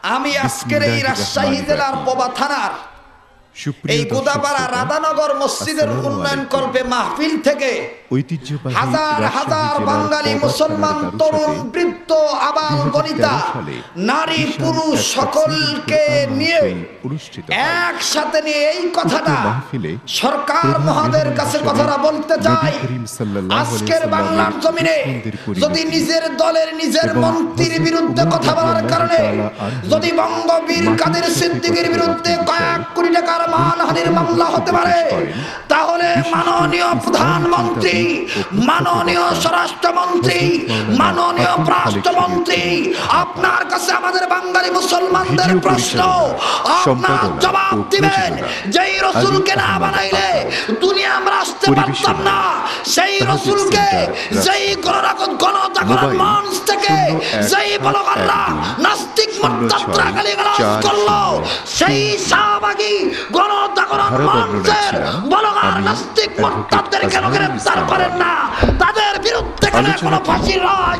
আমি আজকের এই রাজশাহী জেলার বোবা থানার এই গোদাপাড়া রাধানগর মসজিদের উন্নয়ন কল্পে মাহফিল থেকে হাজার হাজার বাঙালি মুসলমান তরুণ বৃদ্ধ আবাল বনিতা নারী পুরুষ সকলকে নিয়ে একসাথে নিয়ে এই কথাটা সরকার মহাদের কাছে কথাটা বলতে চাই। আজকের বাংলার জমিনে যদি নিজের দলের নিজের মন্ত্রীর বিরুদ্ধে কথা বলার কারণে যদি বঙ্গবীর কাদের সিদ্দিকীর বিরুদ্ধে কয়েক কোটি টাকার মানহানির মামলা হতে পারে, তাহলে মাননীয় প্রধানমন্ত্রী, মাননীয় স্বরাষ্ট্রমন্ত্রী, মাননীয় রাষ্ট্রমন্ত্রী, আপনার কাছে আমাদের বাঙালি মুসলমানদের প্রশ্ন, আপনার জবাব দিবেন। যেই রসুলকে না বানাইলে দুনিয়া আমরা আসতে পারতাম না, সেই রসুলকে যেই গণজাগরণ মঞ্চ থেকে যেই ব্লগাররা নাস্তিক মুরতাদরা গালিগালাজ করলো, সেই শাহবাগী গণজাগরণ মঞ্চের ব্লগার নাস্তিক মুরতাদদের কেন গ্রেফতার করেন না? তাদের বিরুদ্ধে কেন কোনো ফাঁসির রায়?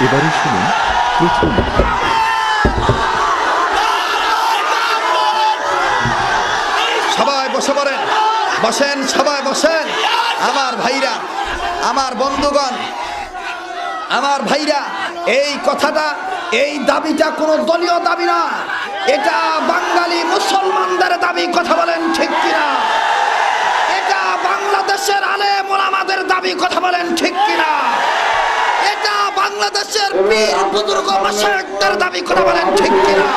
এবারে শুনুন প্রথম সবাই বসে পড়েন, বসেন, সবাই বসেন। আমার ভাইরা, আমার বন্ধুগণ, আমার ভাইরা, এই কথাটা, এই দাবিটা কোনো দলীয় দাবি না, এটা বাঙালি মুসলমানদের দাবি। কথা বলেন ঠিক কিনা? এটা বাংলাদেশের আলেম ওলামাদের দাবি। কথা বলেন ঠিক কিনা? এটা বাংলাদেশের পীর বুজুর্গ মাশায়েখদের দাবি। কথা বলেন ঠিক কিনা?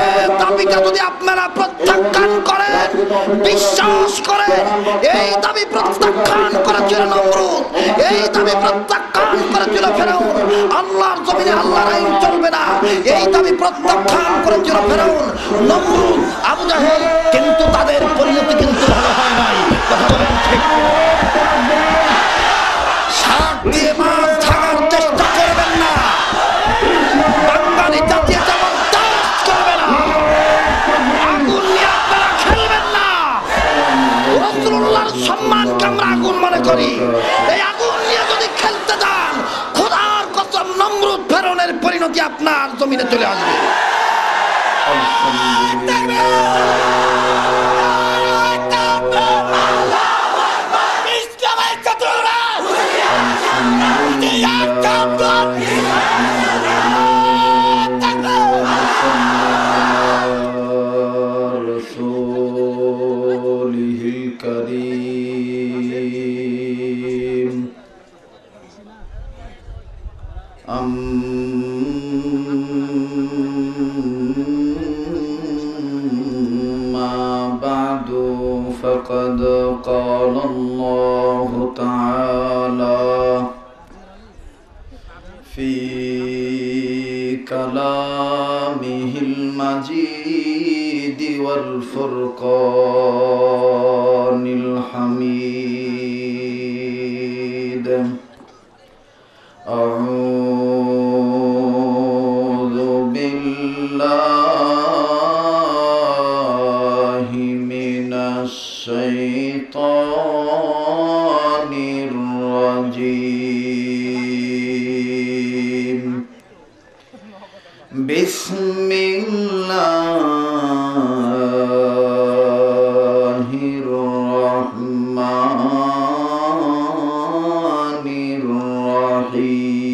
এই দাবিটা যদি আপনারা প্রত্যাখ্যান করেন, বিশ্বাস করেন, এই দাবি প্রত্যাখ্যান করেছিল নমরুদ, এই দাবি প্রত্যাখ্যান করেছিল ফেরাউন, আল্লাহর জমিনে আল্লাহর আইন চলবে না, এই দাবি প্রত্যাখ্যান করেছিল ফেরাউন, নমরুদ, আবু জাহেল, কিন্তু তাদের পরিণতি কিন্তু ভালো হয় নাই। কথা বলেন ঠিক কিনা? শাক দিয়ে মাছ ঢাকার চেষ্টা করবেন না, বাঙালি জাতীয় যেমন করবে না, আগুন নিয়ে আপনারা খেলবেন না। রাসূলুল্লাহর সম্মানকে আমরা আগুন মনে করি, এই আগুন নিয়ে যদি খেলতে যান, খোদার কসম নমরুদ ফেরাউনের পরিণতি আপনার জমিনে চলে আসবে। فقد قال الله تعالى في كلامه المجيد والفرقان الحميد: أعوذ بالله من الشيطان الرجيم. بسم الله الرحمن الرحيم.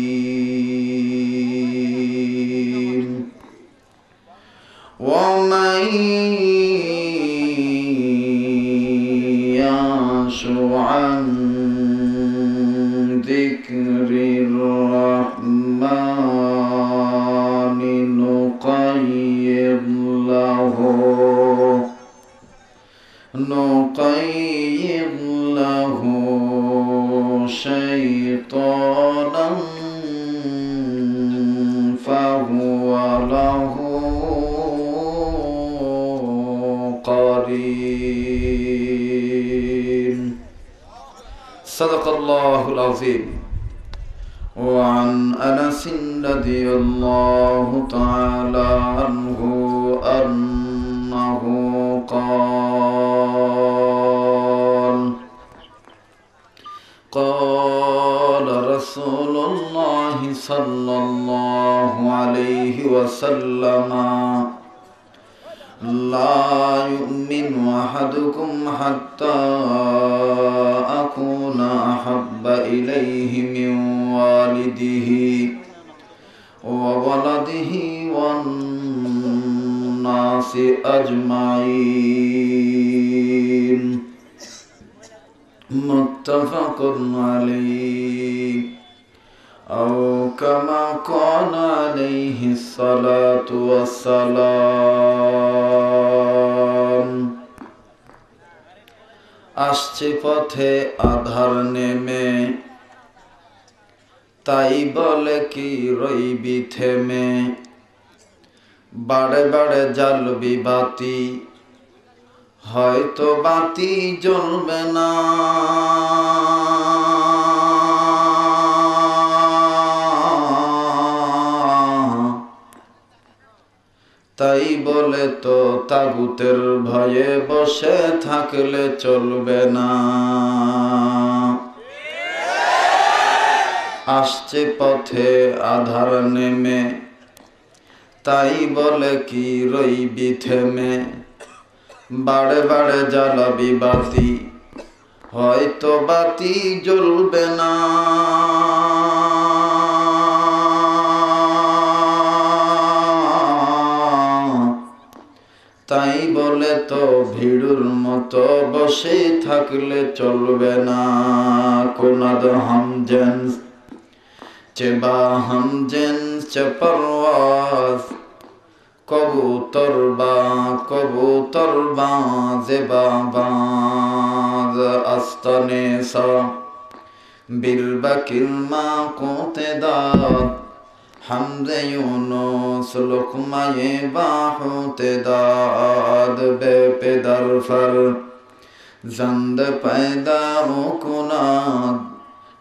ومن يعش عن ذكر الرحمن نقيض له شيطانا فهو له قرين. صدق الله العظيم. وعن أنس رضي الله تعالى عنه أنه قال: قال رسول الله صلى الله عليه وسلم لا يؤمن أحدكم حتى أكون أحب إليه من والده وولده والناس أجمعين متفق عليه أو كما قال عليه الصلاة والسلام আসছে পথে আধার নেমে তাই বলে কি রইবি থেমে বাড়ে বাড়ে জ্বালবি বাতি হয়তো বাতি জ্বলবে না তাই বলে তো তাগুতের ভয়ে বসে থাকলে চলবে না আসছে পথে আধার নেমে তাই বলে কি রইবি থেমে বাড়ে বাড়ে জ্বালাবি বাতি হয়তো বাতি জ্বলবে না তাই বলে তো ভিড়ুর মতো বসে থাকলে চলবে না কোনাদ হামজেন চেবা হামজেন চেপারওয়াজ কবুতর বা জেবা বাজ আস্তানে সা বিলবাকিল মা কোতে দাদ হামজে ইউনুস লুকমায়ে বাহুতে দাদ বে পেদার ফর জন্দ पैदा ও কুনাদ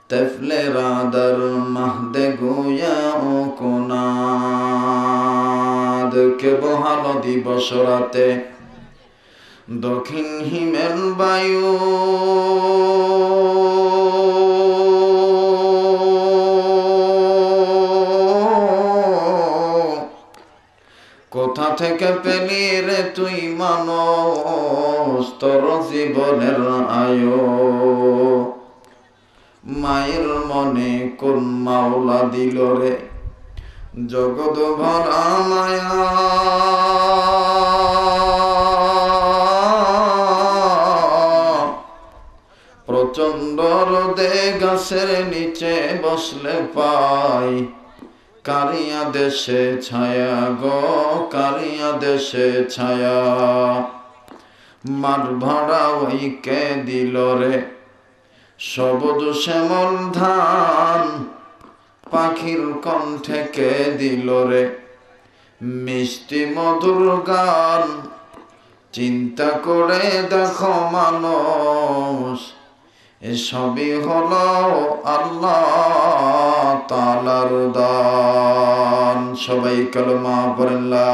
তফলে রাদার মাহদে গোয়া ও কুনাদ কে বহাল দিবস রাতে দক্ষিণ হিমেল বায়ু কোথা থেকে পেলি রে তুই মানুষ তোর জীবনের আয়ু মায়ের মনে কোন মাওলা দিল রে জগৎ ভরা মায়া প্রচন্ড রোদে গাছের নিচে বসলে পাই কারিয়া দেশে ছায়া গো কারিয়া দেশে ছায়া মাঠ ভাড়া ওই কে দিল রে সবুজ শ্যামল ধান পাখির কণ্ঠে কে দিল রে মিষ্টি মধুর গান চিন্তা করে দেখো মানুষ এসবই হলো আল্লাহ তাআলার দান সবাই কালেমা পড়েন লা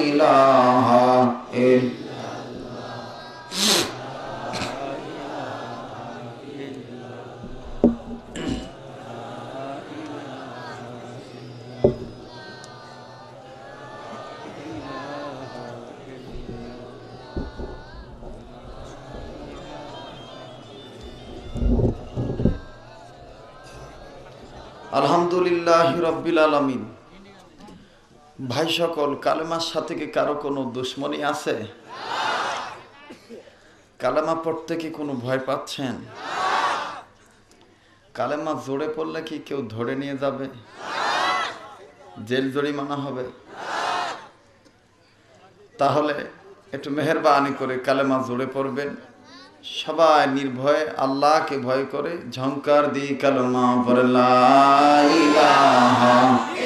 ইলাহা ইল্লাল্লাহ আলহামদুলিল্লাহ রাব্বিল আলামিন। ভাই সকল, কালেমার সাথে কি কারো কোনো দুশ্মনী আছে? কালেমা পড়তে কি কোনো ভয় পাচ্ছেন? কালেমা জোরে পড়লে কি কেউ ধরে নিয়ে যাবে? জেল জরিমানা হবে? তাহলে একটু মেহেরবানি করে কালেমা জোরে পড়বেন। সবাই নির্ভয়ে আল্লাহকে ভয় করে ঝংকার দিয়ে কালেমা পড়ে লা ইলাহা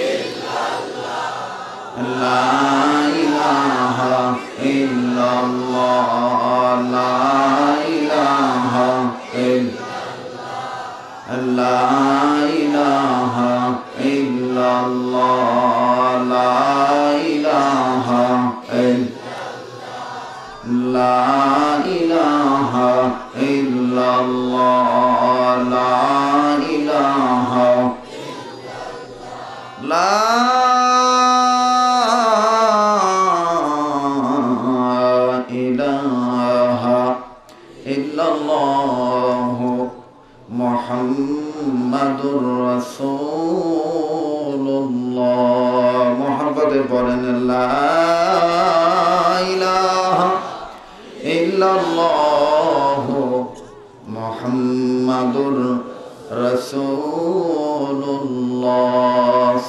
ইল্লাল্লাহ লা ইলাহা ইল্লাল্লাহ লা ইলাহা ইল্লাল্লাহ লা ইলাহা ইল্লাল্লাহ লা ইলাহা ইল্লাল্লাহ লা ইলাহা ইল্লাল্লাহ ইল্লাল্লাহ লা ইলাহা লা ইলাহা ইল্লাল্লাহ মুহাম্মাদুর রাসূলুল্লাহ মুহাম্মদে পড়েন লা ইলাহা ইল্লাল্লাহ মুহাম্মাদুর রাসূলুল্লাহ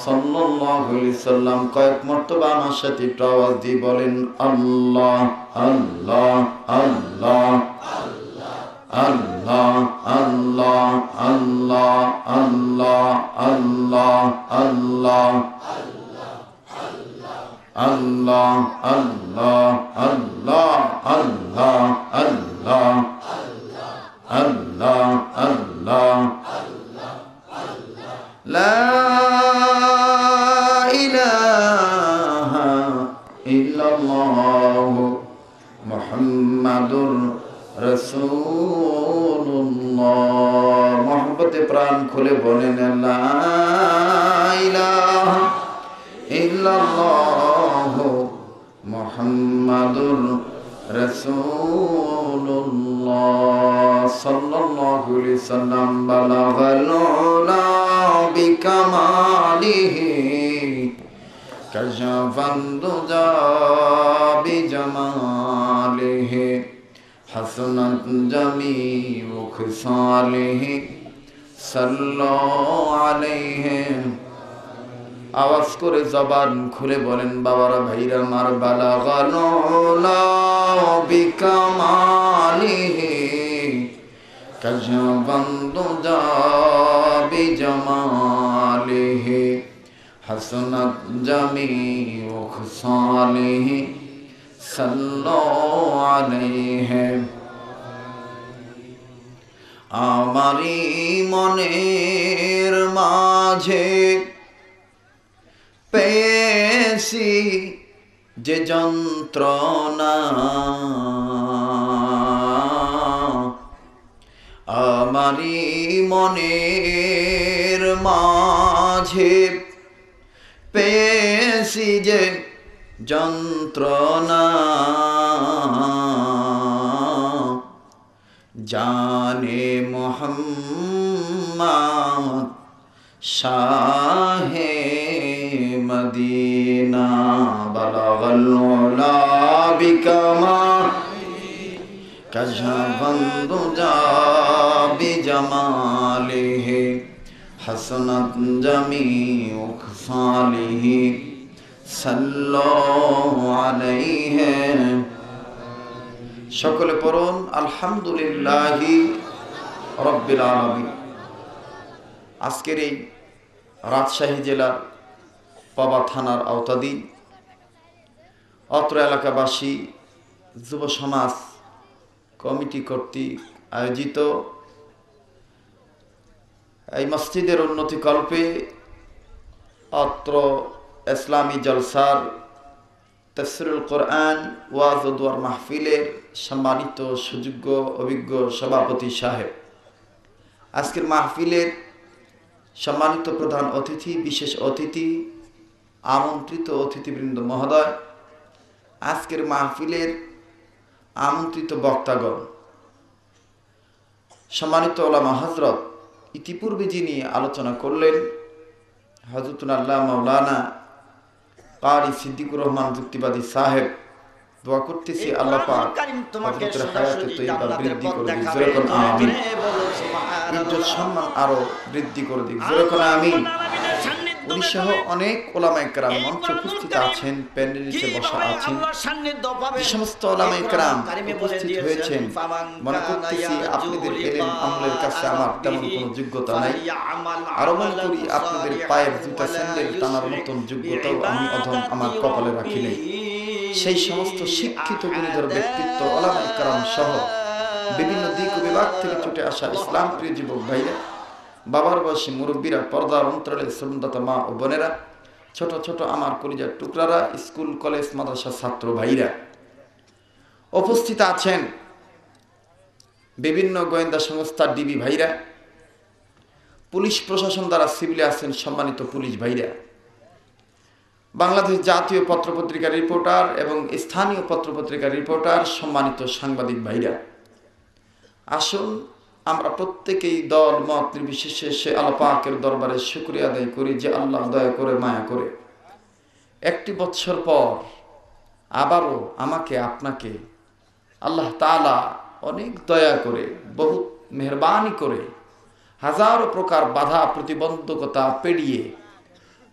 সাল্লাল্লাহু আলাইহি সাল্লাম কয়েক মর্তবা আমার সাথে একটু আওয়াজ দিয়ে বলেন আল্লাহ আল্লাহ আল্লাহ আল্লাহ আল্লাহ আল্লাহ আল্লাহ আল্লাহ আল্লাহ আল্লাহ আল্লাহ আল্লাহ আল্লাহ আল্লাহ আল্লাহ আল্লাহ লা ইলাহা ইল্লাল্লাহ মুহাম্মাদুর রাসূলুল্লাহ মহব্বতে প্রাণ খুলে বলেন লা ইলাহা ইল্লাল্লাহ মুহাম্মাদুর রাসূলুল্লাহ সাল্লাল্লাহু আলাইহি সাল্লাম বালাগাল উলা বিকামালিহি কাশাফান দুজা বিজামালিহি হাসানাত জামিউ খিসালিহি সাল্লাল্লাহু আলাইহি আওয়াজ করে জবান খুলে বলেন বাবারা ভাইরা মার বালাগাল উলা বিকামালিহি কাশাফান দুজা বিজামালিহি হাসানাত জামিউ খিসালিহি সাল্লাল্লাহু আলাইহি আমারি মনের মাঝে পেয়েছি যে যন্ত্রণা আমারি মনের মাঝে পেয়েছি যে যন্ত্রণা জানে মুহাম্মদ শাহে মদিনা বালাগাল উলা বিকামালিহি কাশাফান দুজা বিজামালিহি হাসানাত জামিউ খিসালিহি সাল্লাল্লাহু আলাইহি সকলে পড়ুন আলহামদুলিল্লাহি রাব্বিল আলামিন। আজকের এই রাজশাহী জেলার পাবা থানার আওতাধীন অত্র এলাকাবাসী যুব সমাজ কমিটি কর্তৃক আয়োজিত এই মসজিদের উন্নতিকল্পে অত্র ইসলামী জলসার তাফসীরুল কোরআন ওয়াজ ও দোয়ার মাহফিলের সম্মানিত সুযোগ্য অভিজ্ঞ সভাপতি সাহেব, আজকের মাহফিলের সম্মানিত প্রধান অতিথি, বিশেষ অতিথি, আমন্ত্রিত অতিথিবৃন্দ মহোদয়, আজকের মাহফিলের আমন্ত্রিত বক্তাগণ, সম্মানিত ওলামা হযরত, ইতিপূর্বে যিনি আলোচনা করলেন হযরতুল আল্লাহ মাওলানা কারি সিদ্দিকুর রহমান যুক্তিবাদী সাহেব, দোয়া করতেছি আল্লাহ পাক হযরতের হায়াতে তয়্যিবা বৃদ্ধি করে দিক, জোরে করুন আমিন। ইজ্জত সম্মান আরো বৃদ্ধি করে দিক, জোরে করুন আমিন। উনি সহ অনেক ওলামায়ে কেরাম মঞ্চে উপস্থিত আছেন, প্যান্ডেলের নিচে বসা আছেন। যে সমস্ত ওলামায়ে কেরাম উপস্থিত হয়েছেন, মনে করতেছি আপনাদের ইলম আমলের কাছে আমার তেমন কোনো যোগ্যতা নাই। আরো মনে করি আপনাদের পায়ের জুতা স্যান্ডেল টানার মতন যোগ্যতাও আমি অধম আমার কপালে রাখি নাই। সেই সমস্ত শিক্ষিত গুণীধর ব্যক্তিত্ব ওলামায়ে কেরাম সহ বিভিন্ন দিক ও বিভাগ থেকে ছুটে আসা ইসলাম প্রিয় যুবক ভাইরা, বাবার বয়সী মুরব্বীরা, পর্দার অন্তরালে শ্রমদাতা মা ও বোনেরা, ছোট ছোট আমার কলিজার টুকরারা, স্কুল কলেজ মাদ্রাসা ছাত্র ভাইরা উপস্থিত আছেন। বিভিন্ন গোয়েন্দা সংস্থার ডিবি ভাইরা, পুলিশ প্রশাসন দ্বারা সিভিলে আছেন সম্মানিত পুলিশ ভাইরা, বাংলাদেশ জাতীয় পত্রপত্রিকার রিপোর্টার এবং স্থানীয় পত্রপত্রিকার রিপোর্টার, সম্মানিত সাংবাদিক ভাইরা, আসুন আমরা প্রত্যেকেই দল মত নির্বিশেষে সে আল্লাহ পাকের দরবারে শুকরিয়া আদায় করি যে আল্লাহ দয়া করে মায়া করে 1 বছর পর আবারও আমাকে আপনাকে আল্লাহ তাআলা অনেক দয়া করে, বহুত মেহরবানি করে, হাজারো প্রকার বাধা প্রতিবন্ধকতা পেরিয়ে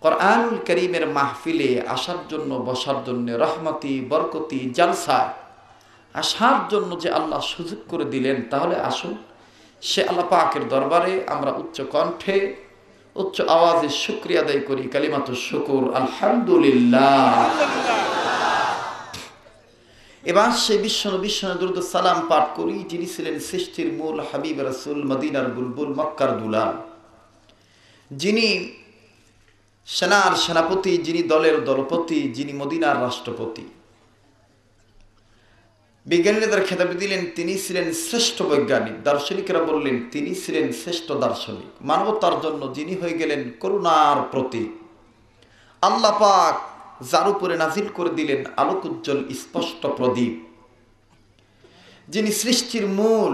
কোরআনুল কারীমের মাহফিলে আসার জন্য, বসার জন্য, রহমতি বরকতি জালসা আসার জন্য যে আল্লাহ সুযোগ করে দিলেন, তাহলে আসুন সে আল্লাহ পাকের দরবারে আমরা উচ্চ কণ্ঠে উচ্চ আওয়াজে শুকরিয়া আদায় করি। কালিমাতুশ শুকর, আলহামদুলিল্লাহ। এবার সেই বিশ্বনবী দরুদ সালাম পাঠ করি, যিনি ছিলেন সৃষ্টির মূল, হাবিব রাসূল, মদিনার বুলবুল, মক্কার দুলাল, যিনি সেনার সেনাপতি, যিনি দলের দলপতি, যিনি মদিনার রাষ্ট্রপতি। বিজ্ঞানীদের খেতাব দিলেন তিনি ছিলেন শ্রেষ্ঠ বৈজ্ঞানিক, দার্শনিকেরা বললেন তিনি ছিলেন শ্রেষ্ঠ দার্শনিক। মানবতার জন্য যিনি হয়ে গেলেন করুণার প্রতীক। আল্লাহ পাক যার উপরে নাজিল করে দিলেন আলোক উজ্জ্বল স্পষ্ট প্রদীপ, যিনি সৃষ্টির মূল,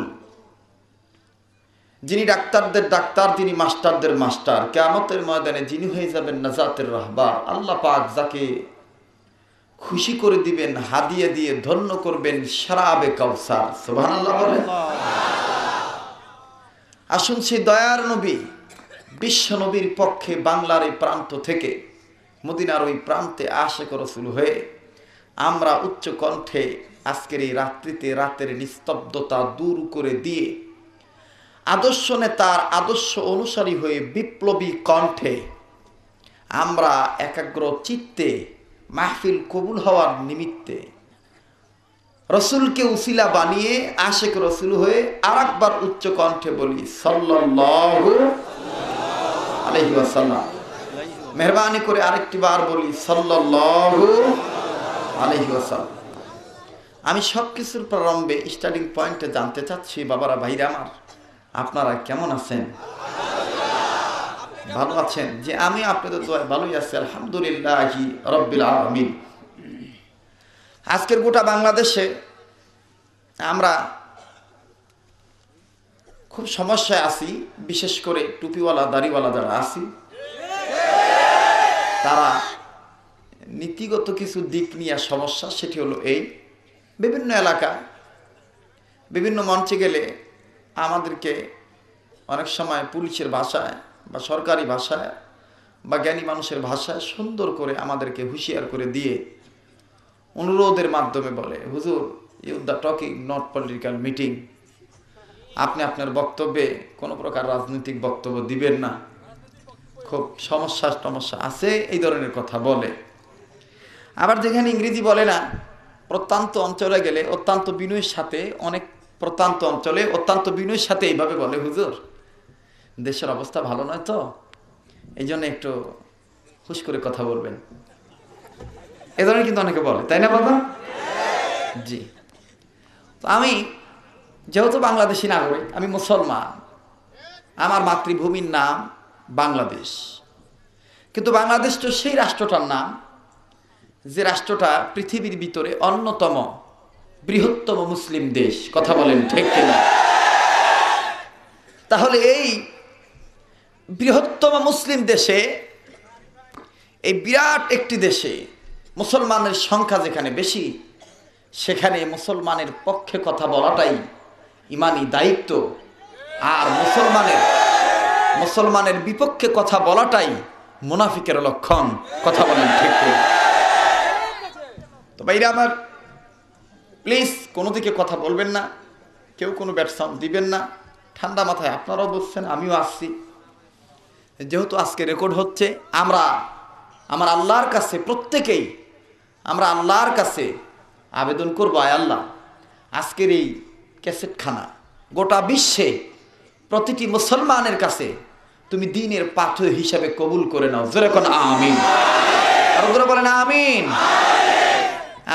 যিনি ডাক্তারদের ডাক্তার, যিনি মাস্টারদের মাস্টার, কিয়ামতের ময়দানে যিনি হয়ে যাবেন নাজাতের রাহবার। আল্লাহ পাক যাকে খুশি করে দিবেন, হাদিয়া দিয়ে ধন্য করবেন শরাবে কাউসার। সুবহানাল্লাহ বলেন। আসুন সেই দয়ার নবী, বিশ্ব নবীর পক্ষে বাংলার এই প্রান্ত থেকে মদিনার ওই প্রান্তে আশিক রাসূল হয়ে আমরা উচ্চ কণ্ঠে আজকের এই রাত্রিতে রাতের নিস্তব্ধতা দূর করে দিয়ে আদর্শ নেতার আদর্শ অনুসারী হয়ে বিপ্লবী কণ্ঠে আমরা একাগ্র চিত্তে মাহফিল কবুল হওয়ার নিমিত্তে রসুলকে উসিলা বানিয়ে আশিক রসুল হয়ে আরেকবার উচ্চ কণ্ঠে বলি সাল্লাল্লাহু আলাইহি ওয়াসাল্লাম। মেহরবানি করে আরেকটি বার বলি সাল্লাল্লাহু আলাইহি ওয়াসাল্লাম। আমি সব কিছুর প্রারম্ভে স্টার্টিং পয়েন্টে জানতে চাচ্ছি, বাবারা ভাইরা আমার, আপনারা কেমন আছেন? ভালো আছেন? যে আমি আপনাদের দোয়ায় ভালোই আছি, আলহামদুলিল্লাহি রাব্বিল আলামিন। আজকের গোটা বাংলাদেশে আমরা খুব সমস্যায় আছি, বিশেষ করে টুপিওয়ালা দাড়িওয়ালা যারা আছি, তারা নীতিগত কিছু দিক নিয়ে সমস্যা। সেটি হলো এই, বিভিন্ন এলাকায় বিভিন্ন মঞ্চে গেলে আমাদেরকে অনেক সময় পুলিশের ভাষায় বা সরকারি ভাষায় বা জ্ঞানী মানুষের ভাষায় সুন্দর করে আমাদেরকে হুঁশিয়ার করে দিয়ে অনুরোধের মাধ্যমে বলে, হুজুর, you the talking not political meeting, আপনি আপনার বক্তব্যে কোনো প্রকার রাজনৈতিক বক্তব্য দিবেন না, খুব সমস্যা আছে, এই ধরনের কথা বলে। আবার যেখানে ইংরেজি বলে না, প্রত্যন্ত অঞ্চলে গেলে অত্যন্ত বিনয়ের সাথে, অনেক প্রত্যন্ত অঞ্চলে অত্যন্ত বিনয়ের সাথে এইভাবে বলে, হুজুর, দেশের অবস্থা ভালো নয় তো, এই জন্য একটু হুশ করে কথা বলবেন। এ ধরনের কিন্তু অনেকে বলে, তাই না বাবা? জি। তো আমি যেহেতু বাংলাদেশি নাগরিক, আমি মুসলমান, আমার মাতৃভূমির নাম বাংলাদেশ, কিন্তু বাংলাদেশ তো সেই রাষ্ট্রটার নাম যে রাষ্ট্রটা পৃথিবীর ভিতরে অন্যতম বৃহত্তম মুসলিম দেশ। কথা বলেন ঠিক কিনা? তাহলে এই বৃহত্তম মুসলিম দেশে, এই বিরাট একটি দেশে মুসলমানের সংখ্যা যেখানে বেশি, সেখানে মুসলমানের পক্ষে কথা বলাটাই ইমানি দায়িত্ব, আর মুসলমানের বিপক্ষে কথা বলাটাই মুনাফিকের লক্ষণ। কথা বলেন ঠিক কিনা? তো ভাইরা আমার, প্লিজ কোনো দিকে কথা বলবেন না, কেউ কোনো ব্যাড সাউন্ড দিবেন না, ঠান্ডা মাথায় আপনারাও বলছেন, আমিও আসছি। যেহেতু আজকে রেকর্ড হচ্ছে, আমার আল্লাহর কাছে প্রত্যেকেই আমরা আল্লাহর কাছে আবেদন করবো, আয় আল্লাহ, আজকের এই ক্যাসেটখানা গোটা বিশ্বে প্রতিটি মুসলমানের কাছে তুমি দ্বীনের পাথর হিসাবে কবুল করে নাও। জোরে কোন আমিন। আর জোরে বলেন আমিন।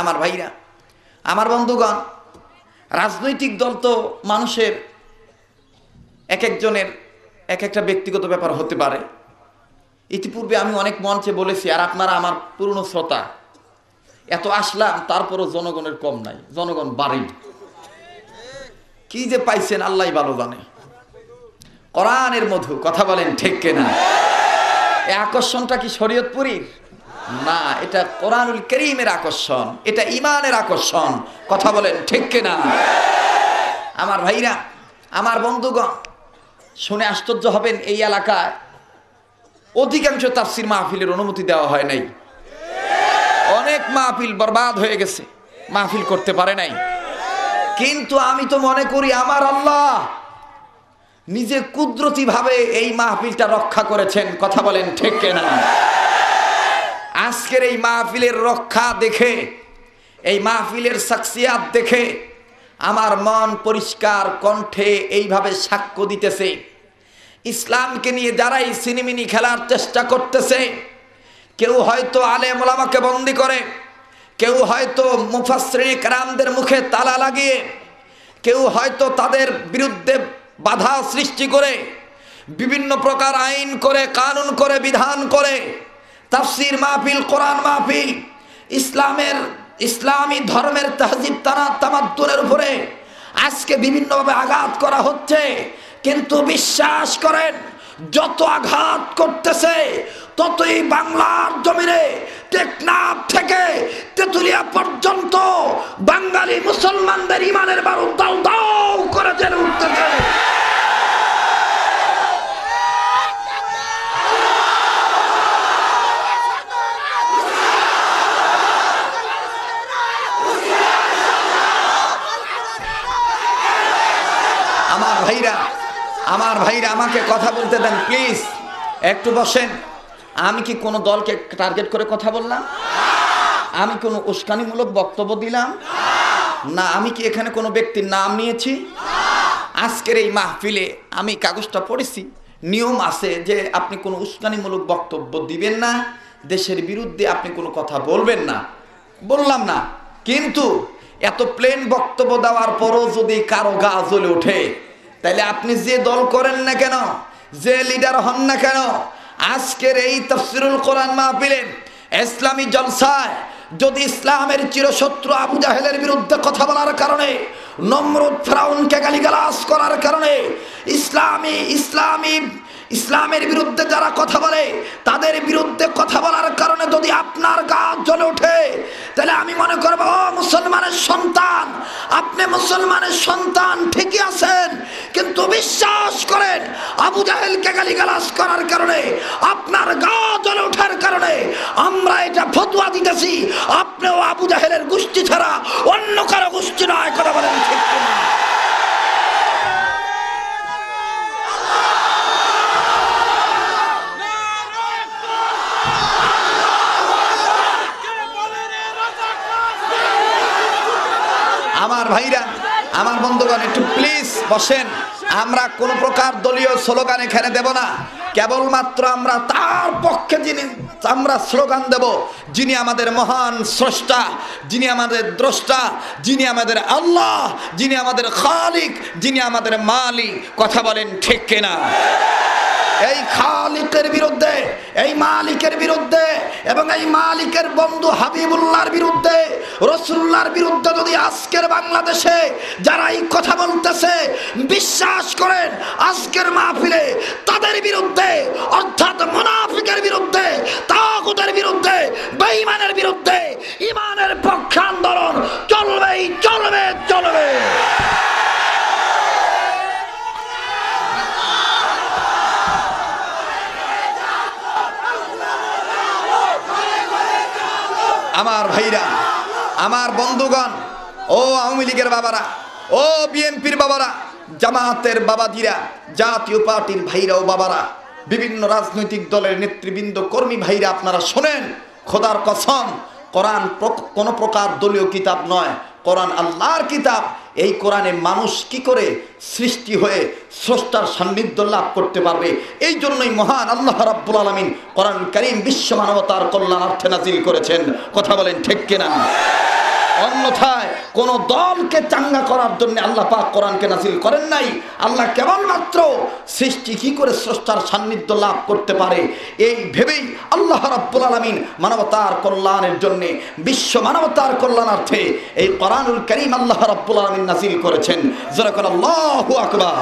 আমার ভাইরা, আমার বন্ধুগণ, রাজনৈতিক দল তো মানুষের এক একজনের এক একটা ব্যক্তিগত ব্যাপার হতে পারে। ইতিপূর্বে আমি অনেক মঞ্চে বলেছি, আর আপনারা আমার পুরনো শ্রোতা, এত আসলাম তারপরও জনগণের কম নাই, জনগণ বাড়েই। কি যে পাইছেন আল্লাহ ভালো জানে। কোরআনের মধু, কথা বলেন ঠিক কিনা? এই আকর্ষণটা কি শরীয়তপুরীর না, এটা কোরআনুল কারীমের আকর্ষণ, এটা ঈমানের আকর্ষণ, কথা বলেন ঠিক কিনা? আমার ভাইরা, আমার বন্ধুগণ, শুনে আশ্চর্য হবেন, এই এলাকায় অধিকাংশ তাফসীর মাহফিলের অনুমতি দেওয়া হয় নাই। অনেক মাহফিল বরবাদ হয়ে গেছে, মাহফিল করতে পারে নাই। কিন্তু আমি তো মনে করি আমার আল্লাহ নিজে কুদরতি ভাবে এই মাহফিলটা রক্ষা করেছেন, কথা বলেন ঠিক কিনা? আজকের এই মাহফিলের রক্ষা দেখে, এই মাহফিলের শখসিয়াত দেখে আমার মন পরিষ্কার কণ্ঠে এইভাবে সাক্ষ্য দিতেছে, ইসলামকে নিয়ে যারাই সিনেমিনি খেলার চেষ্টা করতেছে, কেউ হয়তো আলেম ওলামাকে বন্দী করে, কেউ হয়তো মুফাসসিরিন কেরামদের মুখে তালা লাগিয়ে, কেউ হয়তো তাদের বিরুদ্ধে বাধা সৃষ্টি করে, বিভিন্ন প্রকার আইন করে, কানুন করে, বিধান করে তাফসীর মাহফিল, কোরআন মাহফিল, ইসলামী ধর্মের তাহজিব তামাদ্দুনের উপরে আজকে বিভিন্নভাবে আঘাত করা হচ্ছে। কিন্তু বিশ্বাস করেন, যত আঘাত করতেছে ততই বাংলার জমিনে টেকনাফ থেকে তেতুলিয়া পর্যন্ত বাঙালি মুসলমানদের ইমানের বারুদ দাউ দাউ করে জ্বলে উঠতেছে। আমার ভাইরা আমাকে কথা বলতে দেন প্লিজ, একটু বসেন। আমি কি কোনো দলকে টার্গেট করে কথা বললাম? আমি কোনো উস্কানিমূলক বক্তব্য দিলাম না? আমি কি এখানে কোনো ব্যক্তির নাম নিয়েছি? আজকের এই মাহফিলে আমি কাগজটা পড়েছি, নিয়ম আছে যে আপনি কোনো উস্কানিমূলক বক্তব্য দিবেন না, দেশের বিরুদ্ধে আপনি কোনো কথা বলবেন না, বললাম না। কিন্তু এত প্লেন বক্তব্য দেওয়ার পরও যদি কারো গা জ্বলে ওঠে, তাহলে আপনি যে দল করেন না কেন, যে লিডার হন না কেন, আজকের এই তাফসীরুল কোরআন মাহফিলে, ইসলামী জলসায় যদি ইসলামের চিরশত্রু আবু জাহেলের বিরুদ্ধে কথা বলার কারণে, নমরুদ ফেরাউনকে গালিগালাজ করার কারণে, ইসলামের বিরুদ্ধে যারা কথা বলে তাদের বিরুদ্ধে কথা বলার কারণে যদি আপনার গা জ্বলে ওঠে, তাহলে আমি মনে করব, ও মুসলমানের সন্তান, আপনি মুসলমানের সন্তান ঠিকই আছেন, কিন্তু বিশ্বাস করেন আবু জাহেলকে গালিগালাজ করার কারণে, আপনার গা জ্বলে ওঠার কারণে আমরা এটা ফতোয়া দিতেছি, আপনিও আবু জাহেলের গোষ্ঠী ছাড়া অন্য কারো গোষ্ঠী নয়, কথা বলেন ঠিক কিনা? আমার ভাইরা, আমার বন্ধুগণ, একটু প্লিজ বসেন। আমরা কোন প্রকার দলীয় স্লোগান এখানে দেব না, কেবলমাত্র আমরা তার পক্ষে আমরা স্লোগান দেব যিনি আমাদের মহান স্রষ্টা, যিনি আমাদের দ্রষ্টা, যিনি আমাদের আল্লাহ, যিনি আমাদের খালিক, যিনি আমাদের মালিক, কথা বলেন ঠিক কিনা? এই খালিকের বিরুদ্ধে, এই মালিকের বিরুদ্ধে এবং এই মালিকের বন্ধু হাবিবুল্লাহর বিরুদ্ধে, রাসূলুল্লাহর বিরুদ্ধে যদি আজকের বাংলাদেশে যারা এই কথা বলতেছে, বিশ্বাস করেন আজকের মাহফিলে তাদের বিরুদ্ধে, অর্থাৎ মুনাফিকের বিরুদ্ধে, তাগুতের বিরুদ্ধে, বেঈমানের বিরুদ্ধে ঈমানের পক্ষে আন্দোলন চলবেই, চলবে, চলবে। আমার ভাইরা, আমার বন্ধুগণ, ও আওয়ামী লীগের বাবারা, ও বিএনপির বাবারা, জামাতের বাবাজিরা, জাতীয় পার্টির ভাইরা ও বাবারা, বিভিন্ন রাজনৈতিক দলের নেতৃবৃন্দ, কর্মী ভাইরা, আপনারা শোনেন, খোদার কসম, কোরআন কোন প্রকার দলীয় কিতাব নয়, কোরআন আল্লাহর কিতাব। এই কোরআনে মানুষ কি করে সৃষ্টি হয়ে স্রষ্টার সান্নিধ্য লাভ করতে পারবে, এই জন্যই মহান আল্লাহ রাব্বুল আলামিন কোরআন কারীম বিশ্ব মানবতার কল্যাণার্থে নাজিল করেছেন, কথা বলেন ঠিক কিনা? অন্যথায় কোন দলকে চাঙ্গা করার জন্য আল্লাহ পাক কোরআনকে নাযিল করেন নাই। আল্লাহ কেবলমাত্র সৃষ্টি কি করে স্রষ্টার সান্নিধ্য লাভ করতে পারে এই ভেবেই আল্লাহ রাব্বুল আলামিন মানবতার কল্যাণের জন্য, বিশ্ব মানবতার কল্যাণার্থে এই কোরআনুল কারীম আল্লাহ রাব্বুল আলামিন নাযিল করেছেন। জোরে করে আল্লাহু আকবার।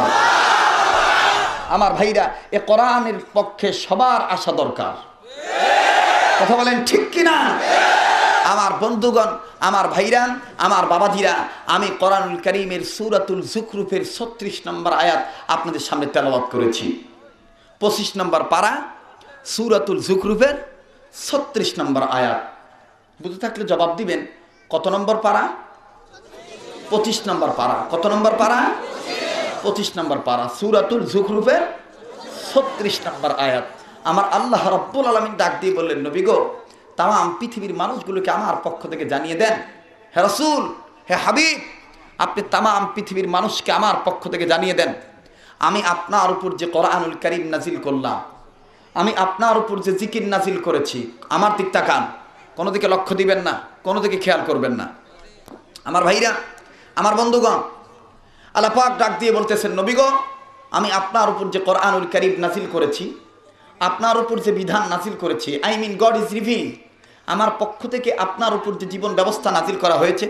আমার ভাইরা, এই কোরআনের পক্ষে সবার আসা দরকার। কথা বলেন ঠিক কিনা? আমার বন্ধুগণ, আমার ভাইরান, আমার বাবাজিরা, আমি কোরআনুল কারীমের সূরাতুল যুখরুফের ৩৬ নম্বর আয়াত আপনাদের সামনে তেলাওয়াত করেছি। ২৫ নম্বর পারা, সূরাতুল যুখরুফের ৩৬ নম্বর আয়াত। বুঝে থাকলে জবাব দিবেন। কত নম্বর পারা? ২৫ নম্বর পারা। কত নম্বর পারা? ২৫ নম্বর পারা, সূরাতুল যুখরুফের ৩৬ নম্বর আয়াত। আমার আল্লাহ রাব্বুল আলামিন ডাক দিয়ে বললেন, নবী গো, তাম পৃথিবীর মানুষগুলোকে আমার পক্ষ থেকে জানিয়ে দেন। হে রাসূল, হে হাবিব, আপনি তাম পৃথিবীর মানুষকে আমার পক্ষ থেকে জানিয়ে দেন, আমি আপনার উপর যে কোরআনুল কারীম নাজিল করলাম, আমি আপনার উপর যে জিকির নাজিল করেছি, আমার দিক তাকান, কোনো দিকে লক্ষ্য দিবেন না, কোনো দিকে খেয়াল করবেন না। আমার ভাইরা, আমার বন্ধুগণ, আল্লাহ পাক ডাক দিয়ে বলতেছেন, নবী গো, আমি আপনার উপর যে কোরআনুল কারীম নাজিল করেছি, আপনার উপর যে বিধান নাজিল করেছি, I mean God is reveal, আমার পক্ষ থেকে আপনার উপর যে জীবন ব্যবস্থা নাজিল করা হয়েছে,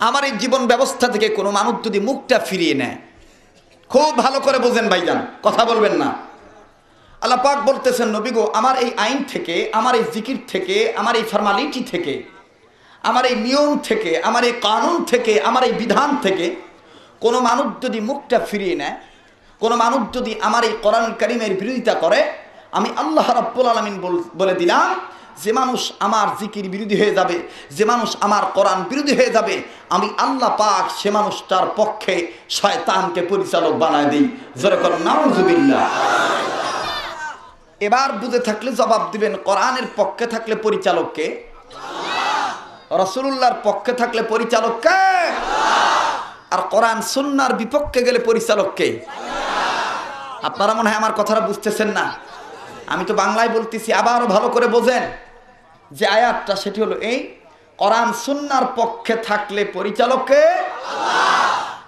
আমার এই জীবন ব্যবস্থা থেকে কোনো মানুষ যদি মুখটা ফিরিয়ে নেয়, খুব ভালো করে বোঝেন ভাইজান, কথা বলবেন না। আল্লাহ পাক বলতেছেন, নবী গো, আমার এই আইন থেকে, আমার এই জিকির থেকে, আমার এই ফরমালিটি থেকে, আমার এই নিয়ম থেকে, আমার এই কানুন থেকে, আমার এই বিধান থেকে কোনো মানুষ যদি মুখটা ফিরিয়ে নেয়, কোনো মানুষ যদি আমার এই কোরআনুল কারীমের বিরোধিতা করে, আমি আল্লাহ রাব্বুল আলামিন বলে দিলাম, যে মানুষ আমার জিকির বিরোধী হয়ে যাবে, যে মানুষ আমার কোরআন বিরোধী হয়ে যাবে, আমি আল্লাহ পাক সে মানুষটার পক্ষে শয়তানকে পরিচালক বানায় দিই। জোরে করুন নাউযুবিল্লাহ। এবার বুঝে থাকলে জবাব দিবেন, কোরআনের পক্ষে থাকলে পরিচালক কে? রাসূলুল্লাহর পক্ষে থাকলে পরিচালক কে? আর কোরআন সুন্নাহর বিপক্ষে গেলে পরিচালক কে? আপনারা মনে হয় আমার কথাটা বুঝতেছেন না। আমি তো বাংলায় বলতেছি, আবারও ভালো করে বোঝেন যে আয়াতটা, সেটি হলো এই, কোরআন সুন্নাহর পক্ষে থাকলে পরিচালক কে?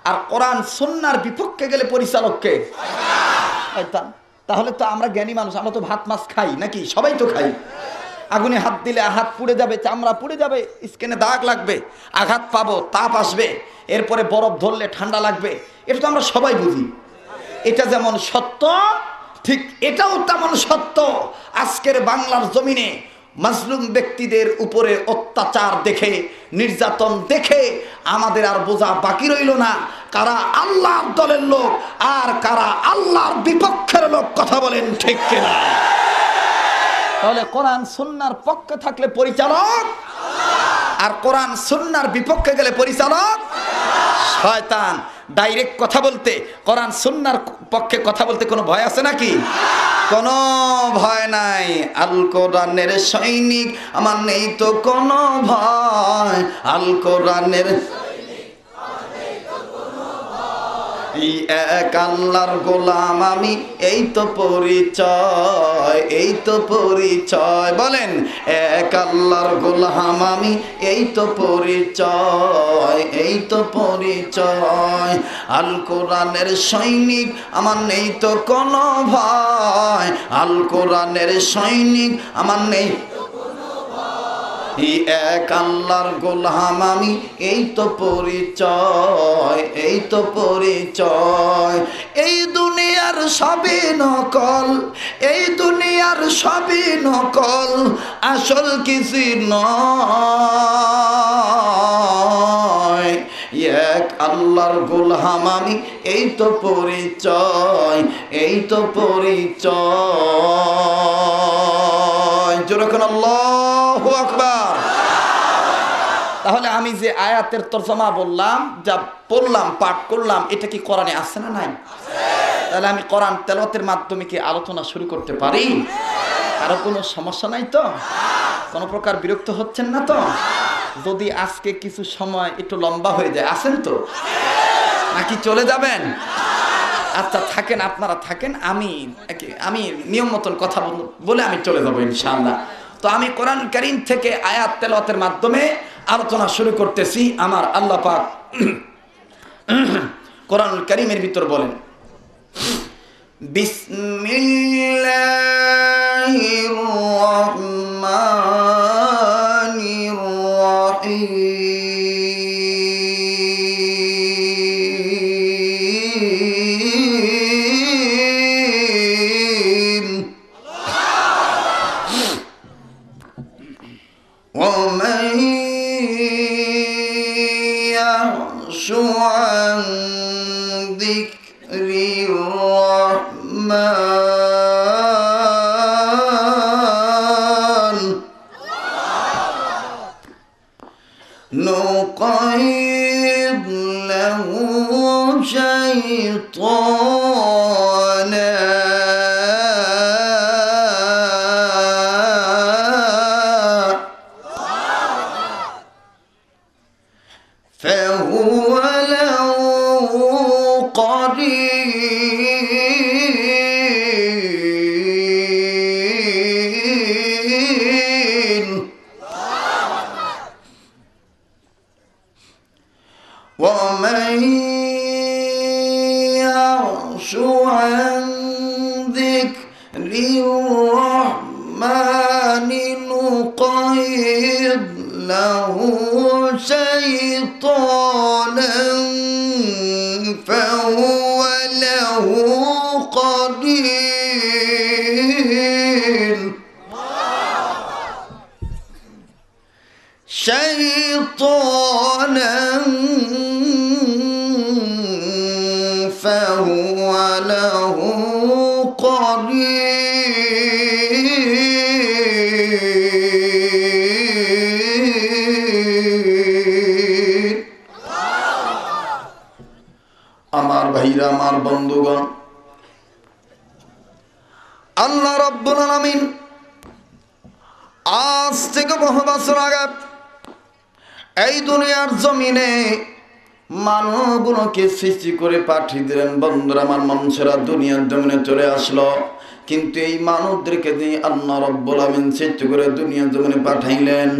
আর কোরআন সুন্নাহর বিপক্ষে গেলে পরিচালক কে? তাহলে তো আমরা জ্ঞানী মানুষ, আমরা তো ভাত মাছ খাই নাকি? সবাই তো খাই। আগুনে হাত দিলে হাত পুড়ে যাবে, চামড়া পুড়ে যাবে, স্কিনে দাগ লাগবে, আঘাত পাবো, তাপ আসবে, এরপরে বরফ ধরলে ঠান্ডা লাগবে, এটা তো আমরা সবাই বুঝি। এটা যেমন সত্য, ঠিক এটাও তেমন সত্য। আজকের বাংলার জমিনে মাজলুম ব্যক্তিদের উপরে অত্যাচার দেখে, নির্যাতন দেখে আমাদের আর বোঝা বাকি রইল না কারা আল্লাহর দলের লোক আর কারা আল্লাহর বিপক্ষের লোক। কথা বলেন ঠিক কিনা? তাহলে কোরআন সুন্নাহর পক্ষে থাকলে পরিচালক, আর কোরআন সুন্নাহর বিপক্ষে গেলে পরিচালক শয়তান। ডাইরেক্ট কথা বলতে, কোরআন সুন্নাহর পক্ষে কথা বলতে কোনো ভয় আছে নাকি? কোনো ভয় নাই। আল কোরআনের সৈনিক আমার নেই তো কোনো ভয়, আল কোরআনের এই এক আল্লাহর গোলাম আমি, এই তো পরিচয়, এই তো পরিচয়। বলেন, এক আল্লাহর গোলাম আমি, এই তো পরিচয়, এই তো পরিচয়। আল কোরআনের সৈনিক আমার নেই তো কোনো ভয়, আল কোরআনের সৈনিক আমার নেই এক আল্লাহর গোলাম আমি, এই তো পরিচয়, এই তো পরিচয়। এই দুনিয়ার সবই নকল, এই দুনিয়ার সবই নকল, আসল কিছু নয়। এক আল্লাহর গোলাম আমি, এই তো পরিচয়, এই তো পরিচয়। যেরকম আল্লাহু আকবার। তাহলে আমি যে আয়াতের তরজমা বললাম, যা পড়লাম, পাঠ করলাম, এটা কি কোরআনে আছে না নাই? তাহলে আমি কোরআন তেলাওয়াতের মাধ্যমে কি আলোচনা শুরু করতে পারি? কারো কোনো সমস্যা নাই তো? কোনো প্রকার বিরক্ত হচ্ছেন না তো? যদি আজকে কিছু সময় একটু লম্বা হয়ে যায়, আছেন তো নাকি চলে যাবেন? আচ্ছা থাকেন, আপনারা থাকেন, আমি নিয়ম মতন কথা বলে আমি চলে যাবো ইনশাআল্লাহ। তো আমি কোরআন কারীম থেকে আয়াত তেলাওয়াতের মাধ্যমে আলোচনা শুরু করতেছি। আমার আল্লাহ পাক কোরআনুল কারীমের ভিতর বলেন, বিসমিল্লাহির রহমানির রহিম। ومن يعش عن ذكر الرحمن نقيض له شيطانا فهو له قرين ومن يعش عن ذكر الرحمن نقيض له شيطانا فهو له قرين شيطانا فهو له قرين। আমার ভাইরা, আমার বন্ধুগণ, আল্লাহ রাব্বুল আলামিন আজ থেকে বহু বছর আগে এই দুনিয়ার জমিনে মানবগুলোকে সৃষ্টি করে পাঠিয়ে দিলেন। বন্ধুরা আমার, মানুষেরা দুনিয়ার জমিনে চলে আসলো, কিন্তু এই মানবদেরকে দিয়ে আল্লাহ রাব্বুল আলামিন সৃষ্টি করে দুনিয়ার জমিনে পাঠাইলেন।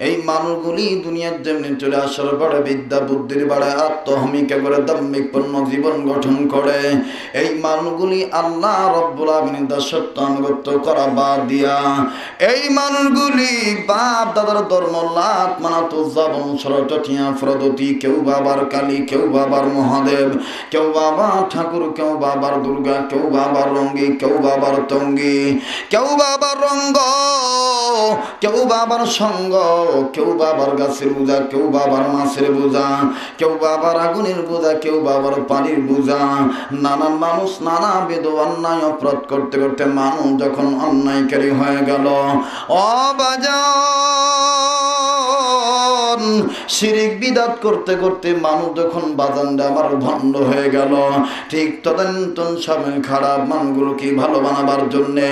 এই মানুষগুলি দুনিয়ার জমিনে চলে আসার পরে বিদ্যা বুদ্ধির বাড়ায় আত্মহমিকা করে দাম্ভিকপূর্ণ জীবন গঠন করে এই মানুষগুলি আল্লাহ রাব্বুল আলামিনের দাসত্ব আনুগত্য করা বাদ দিয়া এই মানুষগুলি বাপ দাদার ধর্ম লাত মানাতো জাবন সরটটিয়া ফ্রদতি, কেউ বাবার কালী, কেউ বাবার মহাদেব, কেউ বাবা ঠাকুর, কেউ বাবার দুর্গা, কেউ বাবার রঙ্গি, কেউ বাবার তঙ্গি, কেউ বাবার রঙ্গ, কেউ বাবার সঙ্গ, কেউ বাবার গাছের বোঝা, কেউ বাবার মাছের বোঝা, কেউ বাবার আগুনের বোঝা, কেউ বাবার পানির বোঝা। নানান মানুষ নানা বেদ অন্যায় অপরাধ করতে করতে মানুষ যখন অন্যায়কারী হয়ে গেল, অবাজান শিরিক বিদাত করতে করতে মানুষ যখন বাজানটা আমার ভণ্ড হয়ে গেল, ঠিক তদানীন্তন সময় খারাপ মানুষগুলোকে ভালো বানাবার জন্যে,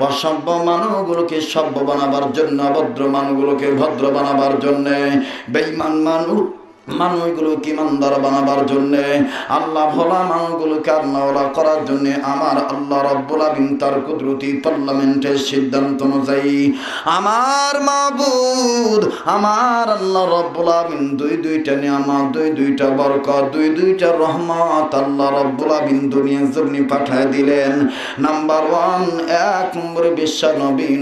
অসভ্য মানুষগুলোকে সভ্য বানাবার জন্য, অভদ্র মানুষগুলোকে ভদ্র বানাবার জন্যে, বেঈমান মানুষগুলোকে ইমানদার বানাবার জন্যে, আল্লাহ ভোলা মানুষগুলোকে আল্লাহওয়ালা করার জন্যে আমার আল্লাহ রাব্বুল আলামিন তার কুদরতি পার্লামেন্টের সিদ্ধান্ত অনুযায়ী আমার মাবুদ আমার আল্লাহ রাব্বুল আলামিন দুইটা নিয়ামত, দুইটা বরকত, দুইটা রহমত আল্লাহ রাব্বুল আলামিন দুনিয়ার জমিনে পাঠায় দিলেন। নাম্বার 1, 1 নম্বরে বিশ্ব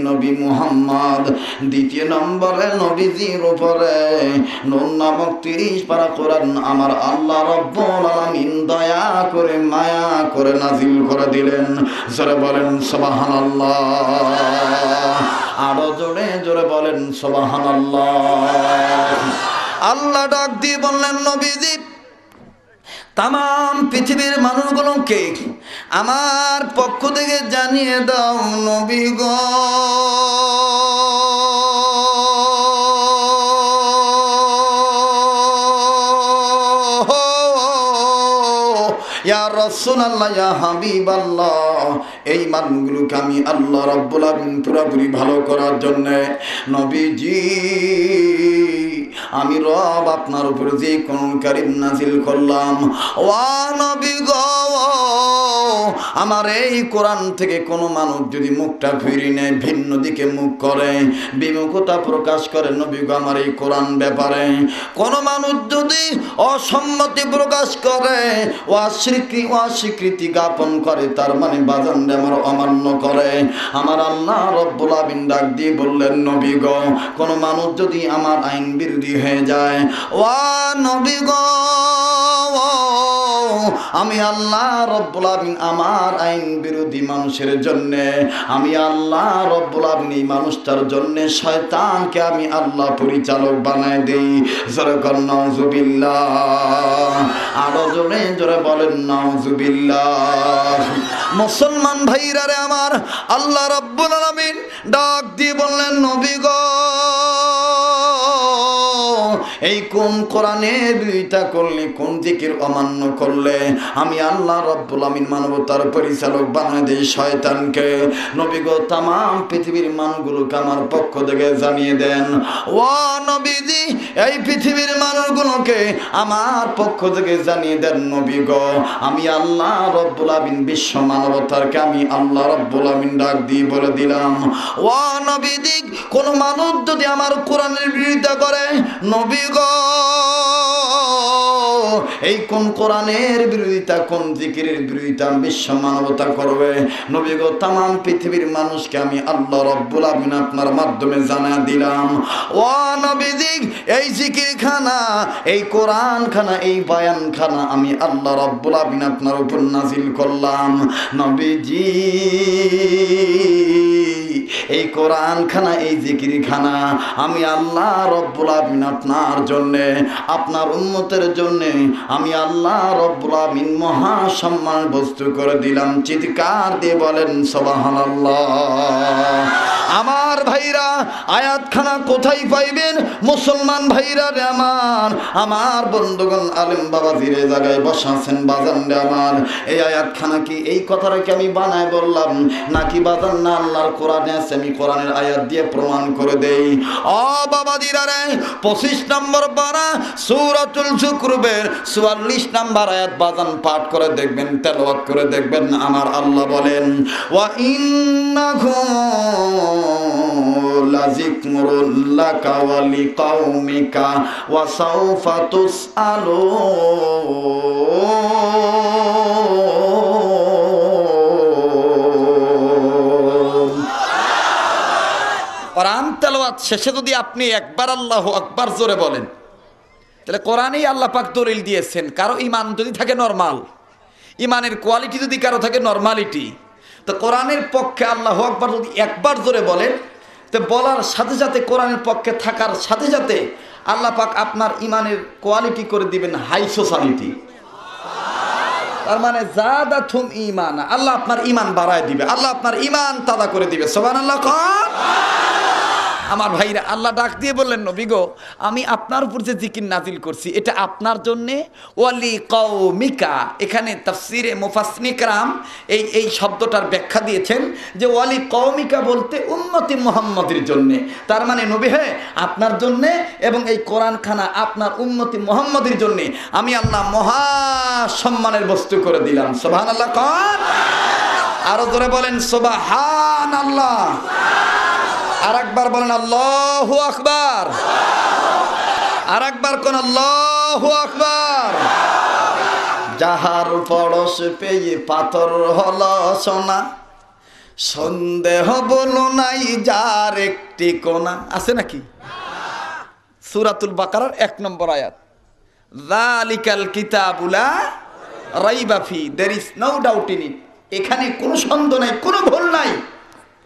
নবী মুহাম্মদ, দ্বিতীয় নম্বরে নবীজির উপরে নূর নামক 30 পারা কোরআন আমার আল্লাহ রাব্বুল আলামিন দয়া করে মায়া করে নাজিল করে দিলেন। জোরে বলেন সুবহানাল্লাহ, আরো জোরে জোরে বলেন সুবহানাল্লাহ। আল্লাহ ডাক দিয়ে বললেন, নবীজি তামাম পৃথিবীর মানুষগুলোকে আমার পক্ষ থেকে জানিয়ে দাও, নবী গো ইয়া রাসূলুল্লাহ, ইয়া হাবিবাল্লাহ, এই মানুষগুলোকে আমি আল্লাহ রাব্বুল আলামিন পুরোপুরি ভালো করার জন্য নবীজি আমি রব আপনার উপর যে কোরআন কারীম নাজিল করলাম, ও নবী গো, আমার এই কোরআন থেকে কোনো মানুষ যদি মুখটা ফিরিয়ে নেয়, ভিন্ন দিকে মুখ করে, বিমুখতা প্রকাশ করে, নবী গো আমার এই কোরআন ব্যাপারে কোনো মানুষ যদি অসম্মতি প্রকাশ করে, অস্বীকৃতি জ্ঞাপন করে, তার মানে বাজান আমার অমান্য করে, আমার আল্লাহ রব্বুল আমিন ডাক দিয়ে বললেন, নবী গো কোনো মানুষ যদি আমার আইন বিরোধী হয়ে যায়, ও নবী গো আমি আল্লাহ রব্বুল আমিন আমার আইন বিরোধী মানুষের জন্য, আমি আল্লাহ রব্বুল আমিন এই মানুষটার জন্য শয়তানকে আমি আল্লাহ পরিচালক বানায় দেই। জোরে কর নাউজুবিল্লাহ, আরো জোরে জোরে বলেন নাউজুবিল্লাহ। মুসলমান ভাইরা রে আমার, আল্লাহ রব্বুল আমিন ডাক দিয়ে বললেন, নবী গো এই কোন কোরআনের বিরোধিতা করলে, কোন জিকির অমান্য করলে আমি আল্লাহ রব্বুল আমিন মানবতার পরিচালক বানায় দেই শয়তানকে। নবী গো তাম পৃথিবীর মানুষগুলোকে আমার পক্ষ থেকে জানিয়ে দেন, ও নবীজি এই পৃথিবীর মানুষগুলোকে আমার পক্ষ থেকে জানিয়ে দেন, নবী গো আমি আল্লাহ রব্বুল আমিন বিশ্ব মানবতারকে আমি আল্লাহ রব্বুল আমিন ডাক দিয়ে বলে দিলাম, ও নবীজি কোন মানুষ যদি আমার কোরআনের বিরোধিতা করে, নবী গো এই কোন কোরআনের বিরোধিতা, কোন জিকিরের বিরোধিতা বিশ্ব মানবতা করবে, নবী গো তাম পৃথিবীর মানুষকে আমি আল্লাহ রব্বুল আমিন আপনার মাধ্যমে জানা দিলাম, ও নবীজি এই জিকির খানা, এই কোরআন খানা, এই বয়ান খানা আমি আল্লাহ রব্বুল আমিন আপনার উপর নাজিল করলাম। নবীজি এই কোরআন খানা, এই জিকির খানা আমি আল্লাহ রব্বুল আমিন আপনার জন্যে, আপনার উম্মতের জন্যে আমি আল্লাহ রব্বুল আমিন মহা সম্মান বস্তু করে দিলাম। চিৎকার দিয়ে বলেন সুবহানাল্লাহ। আমার ভাইরা আয়াতখানা কোথায় পাইবেন? মুসলমান ভাইরা রে আমার বন্ধুগণ আলেম বাবা ফিরে জায়গায় বসা আছেন, বাজান রে আমার এই আয়াতখানা কি এই কথাটা কি আমি বানায় বললাম নাকি বাজান না আল্লাহর কোরআনে আছে? আমি কোরআনের আয়াত দিয়ে প্রমাণ করে দেই। ও বাবা দিরা রে 25 নম্বর পারা সূরাতুল যুকরুবের 44 নম্বর আয়াত বাজান পাঠ করে দেখবেন, তেলাওয়াত করে দেখবেন। আমার আল্লাহ বলেন, ওয়া ইন্নাহু লাযিকরুল লাকা ওয়া লিকাওমিকা ওয়া সাওফা তুসআলুন। কোরআন তেলাওয়াত শেষে যদি আপনি একবার আল্লাহু আকবার জোরে বলেন, তাহলে কোরআনেই আল্লাহ পাক দলিল দিয়েছেন, কারো ঈমান যদি থাকে নরমাল, ঈমানের কোয়ালিটি যদি কারো থাকে নরমালিটি, তো কোরআনের পক্ষে আল্লাহু আকবার যদি একবার জোরে বলেন, তো বলার সাথে সাথে কোরআনের পক্ষে থাকার সাথে সাথে আল্লাহ পাক আপনার ঈমানের কোয়ালিটি করে দিবেন হাই সোসাইটি। তার মানে জাদাতুম ঈমানা, আল্লাহ আপনার ঈমান বাড়ায় দিবে, আল্লাহ আপনার ঈমান তাজা করে দিবে। সুবহানাল্লাহ। আমার ভাইরা আল্লাহ ডাক দিয়ে বললেন, নবী গো আমি আপনার উপর যে জিকির নাজিল করছি এটা আপনার জন্যে, ওয়ালি কওমিকা। এখানে তাফসিরে মুফাসসিরিন کرام এই শব্দটার ব্যাখ্যা দিয়েছেন যে ওয়ালি কওমিকা বলতে উম্মতি মুহাম্মদের জন্যে, তার মানে নবী হে আপনার জন্যে এবং এই কোরআনখানা আপনার উম্মতি মুহাম্মদের জন্যে আমি আল্লাহ মহা সম্মানের বস্তু করে দিলাম। সুবহানাল্লাহ। আরো জোরে বলেন সুবহানাল্লাহ। আর একবার বলেন আল্লাহু আকবার। আর একবার কোন আল্লাহু আকবার। যাহার পরশ পেয়ে পাথর হলো সোনা, সন্দেহ বলো নাই যার একটি কোনা। আছে নাকি? সূরাতুল বাকারার 1 নম্বর আয়াত, যালিকাল কিতাবু লা রাইবা ফি, there is no doubt in it. এখানে কোনো সন্দেহ নাই, কোনো ভুল নাই,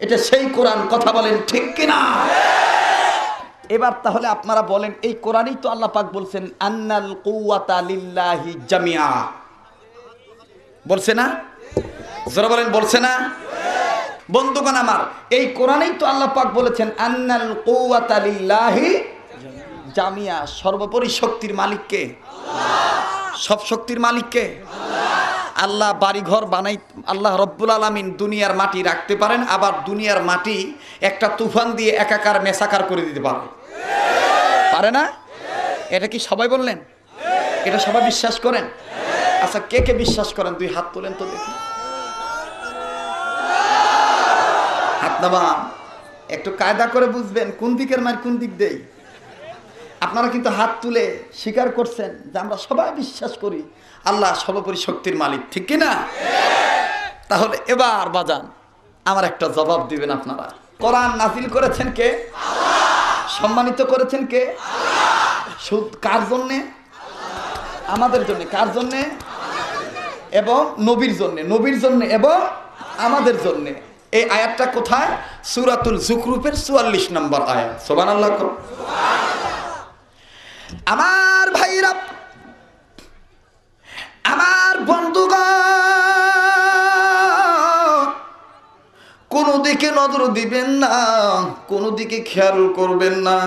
এটা সেই কোরআন। কথা বলেন ঠিক কিনা? এবার তাহলে আপনারা বলেন, এই কোরআনই তো আল্লাহ পাক বলছেন আন্নাল কুওয়াতা লিল্লাহি জামিআ, বলছে না? যারা বলেন বলছে না? বন্ধুগণ আমার, এই কোরআনই তো আল্লাহ পাক বলেছেন আন্নাল কুওয়াতা লিল্লাহি জামিআ। সর্বোপরি শক্তির মালিক কে? সব শক্তির মালিক কে? আল্লাহ বাড়ি ঘর বানাই, আল্লাহ রব্বুল আলামিন দুনিয়ার মাটি রাখতে পারেন, আবার দুনিয়ার মাটি একটা তুফান দিয়ে একাকার মেসাকার করে দিতে পারে, পারে না? এটা কি সবাই বললেন? এটা সবাই বিশ্বাস করেন? আচ্ছা, কে কে বিশ্বাস করেন 2 হাত তোলেন তো দেখি। হাত নামান। একটু কায়দা করে বুঝবেন কোন দিকের মার কোন দিক দেই। আপনারা কিন্তু হাত তুলে স্বীকার করছেন যে আমরা সবাই বিশ্বাস করি আল্লাহ সর্বোপরি শক্তির মালিক, ঠিক কি না? তাহলে এবার বাজান আমার একটা জবাব দিবেন আপনারা। কোরআন নাজিল করেছেন কে? সম্মানিত করেছেন কে? কার জন্যে? আমাদের জন্য। কার জন্যে? এবং নবীর জন্যে। নবীর জন্যে এবং আমাদের জন্যে। এই আয়াতটা কোথায়? সূরাতুল যুখরুফের 44 নম্বর আয়াত। সুবহানাল্লাহ। আমার ভাইরা, আমার বন্ধুগণ, কোনো দিকে নজর দিবেন না, কোনো দিকে খেয়াল করবেন না।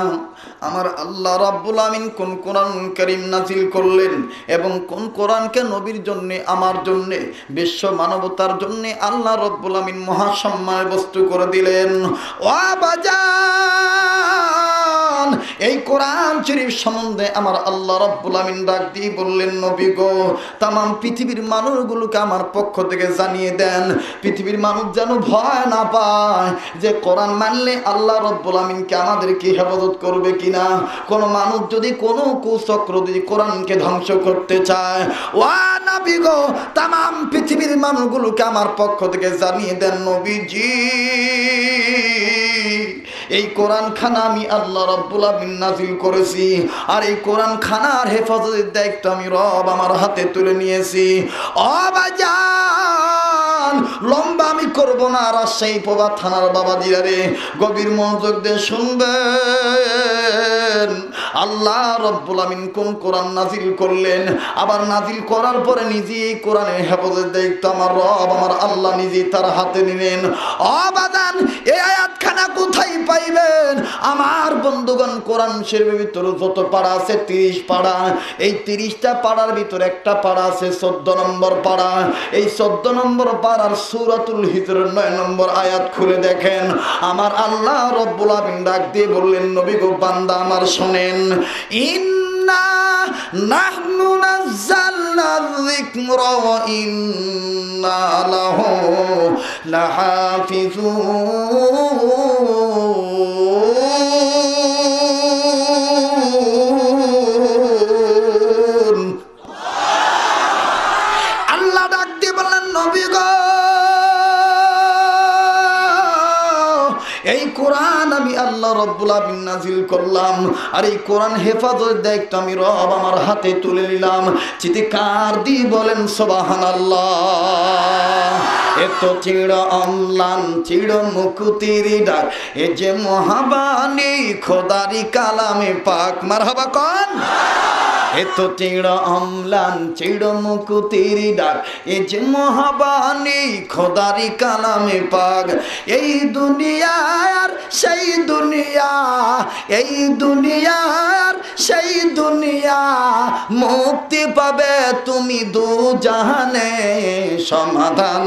আমার আল্লাহ রাব্বুল আমিন কোন কোরআন কারীম নাজিল করলেন এবং কোন কোরআনকে নবীর জন্য, আমার জন্য, বিশ্ব মানবতার জন্য আল্লাহ রাব্বুল আমিন মহাসম্মানের বস্তু করে দিলেন। ও বাজান, এই কোরআন শরীফ সম্বন্ধে আমার আল্লাহ রাব্বুল আমিন ডাক দিয়ে বললেন, নবী গো, তাম পৃথিবীর মানুষগুলোকে আমার পক্ষ থেকে জানিয়ে দেন, পৃথিবীর মানুষ যেন ভয় না পায় যে কোরআন মানলে আল্লাহ রাব্বুল আমিনকে আমাদেরকে হেফাজত করবে কিনা। কোন মানুষ যদি কোন কুচক্র যদি কোরআনকে ধ্বংস করতে চায়, ও নবী গো, তাম পৃথিবীর মানুষগুলোকে আমার পক্ষ থেকে জানিয়ে দেন, নবীজি, এই কোরআন খানা আমি আল্লাহ রাব্বুল আমিন নাজিল করেছি, আর এই কোরআন খানার হেফাজতের দায়িত্ব আমি রব আমার হাতে তুলে নিয়েছি। ও বাজান, লম্বা আমি করব না। রাজশাহী পোবা থানার বাবাজিরা রে, গভীর মনোযোগ দিয়ে শুনবেন। আল্লাহ রাব্বুল আমিন কোন কোরআন নাজিল করলেন, আবার নাজিল করার পরে নিজে এই কোরআনের হেফাজতের দায়িত্ব আমার রব আমার আল্লাহ নিজে তার হাতে নিলেন। ও বাজান, এই আয়াতখানা কোথায় পাইবেন? আমার বন্ধুগণ, কোরআন শরীফের ভিতরে যত পাড়া আছে 30 পাড়া। এই 30টা পাড়ার ভিতরে একটা পাড়া আছে 14 নম্বর পাড়া। এই 14 নম্বর পাড়ার সূরাতুল হিজরের 9 নম্বর আয়াত খুলে দেখেন। আমার আল্লাহ রাব্বুল আমিন ডাক দিয়ে বললেন, নবী গো, বান্দা আমার শুনেন, ইন্না নাহনু নাযালনা যিকরা ওয়া ইন্না লাহু লাহাফিজুন। আল্লাহ ডাক দিয়ে বললেন, নবী গো, এই কোরআন আমি আল্লাহ রাব্বুল আমিন নাজিল করলাম, আর এই কোরআন হেফাজতের দায়িত্ব আমি রব আমার হাতে তুলে নিলাম। চিৎকার দিয়ে বলেন সুবহানাল্লাহ। এত চিড় অম্লান চিড় মুকুতির ডাক, এ যে মহাবানী খোদারি কালামে পাক। মারহাবা কোন? এত চিড় অম্লান চিড় মুকুতির ডাক, এ যে মহাবানী খোদারি কালামে পাক। এই দুনিয়ার সেই দুনিয়া, এই দুনিয়ার সেই দুনিয়া, মুক্তি পাবে তুমি দু জাহানে। সমাধান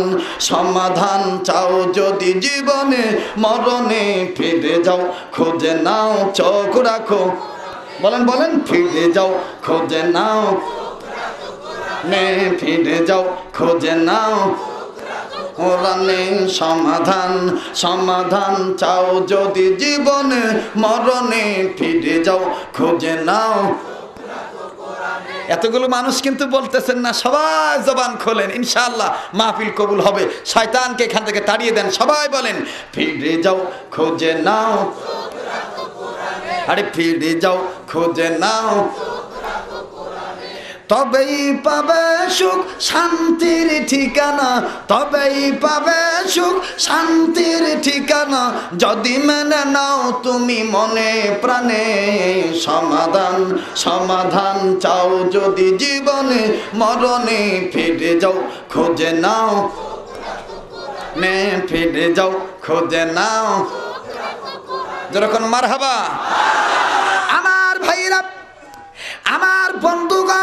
সমাধান চাও যদি জীবনে, মরণে ফিরে যাও খোঁজে নাও চোখ রাখো। বলেন বলেন, ফিরে যাও খোঁজে নাও, নে ফিরে যাও খোঁজে নাও কোরআনে সমাধান। সমাধান চাও যদি জীবনে, মরণে ফিরে যাও খোঁজে নাও। এতগুলো মানুষ কিন্তু বলতেছেন না, সবাই জবান খোলেন, ইনশাআল্লাহ মাহফিল কবুল হবে। শয়তানকে এখান থেকে তাড়িয়ে দেন। সবাই বলেন, ফিরে যাও খোঁজে নাও, আরে ফিরে যাও খোঁজে নাও, তবেই পাবে সুখ শান্তির ঠিকানা, তবেই পাবে সুখ শান্তির ঠিকানা, যদি মেনে নাও তুমি মনে প্রাণে। সমাধান সমাধান চাও যদি জীবনে, মরণে ফিরে যাও খোঁজে নাও, নে ফিরে যাও খোঁজে নাও। যেরকম মারহাবা। আমার ভাইরা, আমার বন্ধুগণ,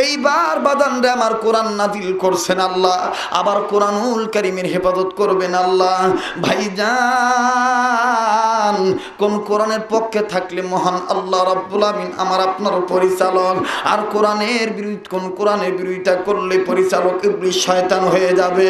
এইবার বাদানরে আমার কোরআন নাজিল করছেন আল্লাহ, আবার কোরআনুল কারীমের হেফাজত করবেন আল্লাহ। ভাইজান, কোন কোরআনের পক্ষে থাকলে মহান আল্লাহ রাব্বুল আমিন আমার আপনার পরিচালক, আর কোরআনের বিরুদ্ধে কোন কোরআনের বিরোধিতা করলে পরিচালক ইবলিস শয়তান হয়ে যাবে।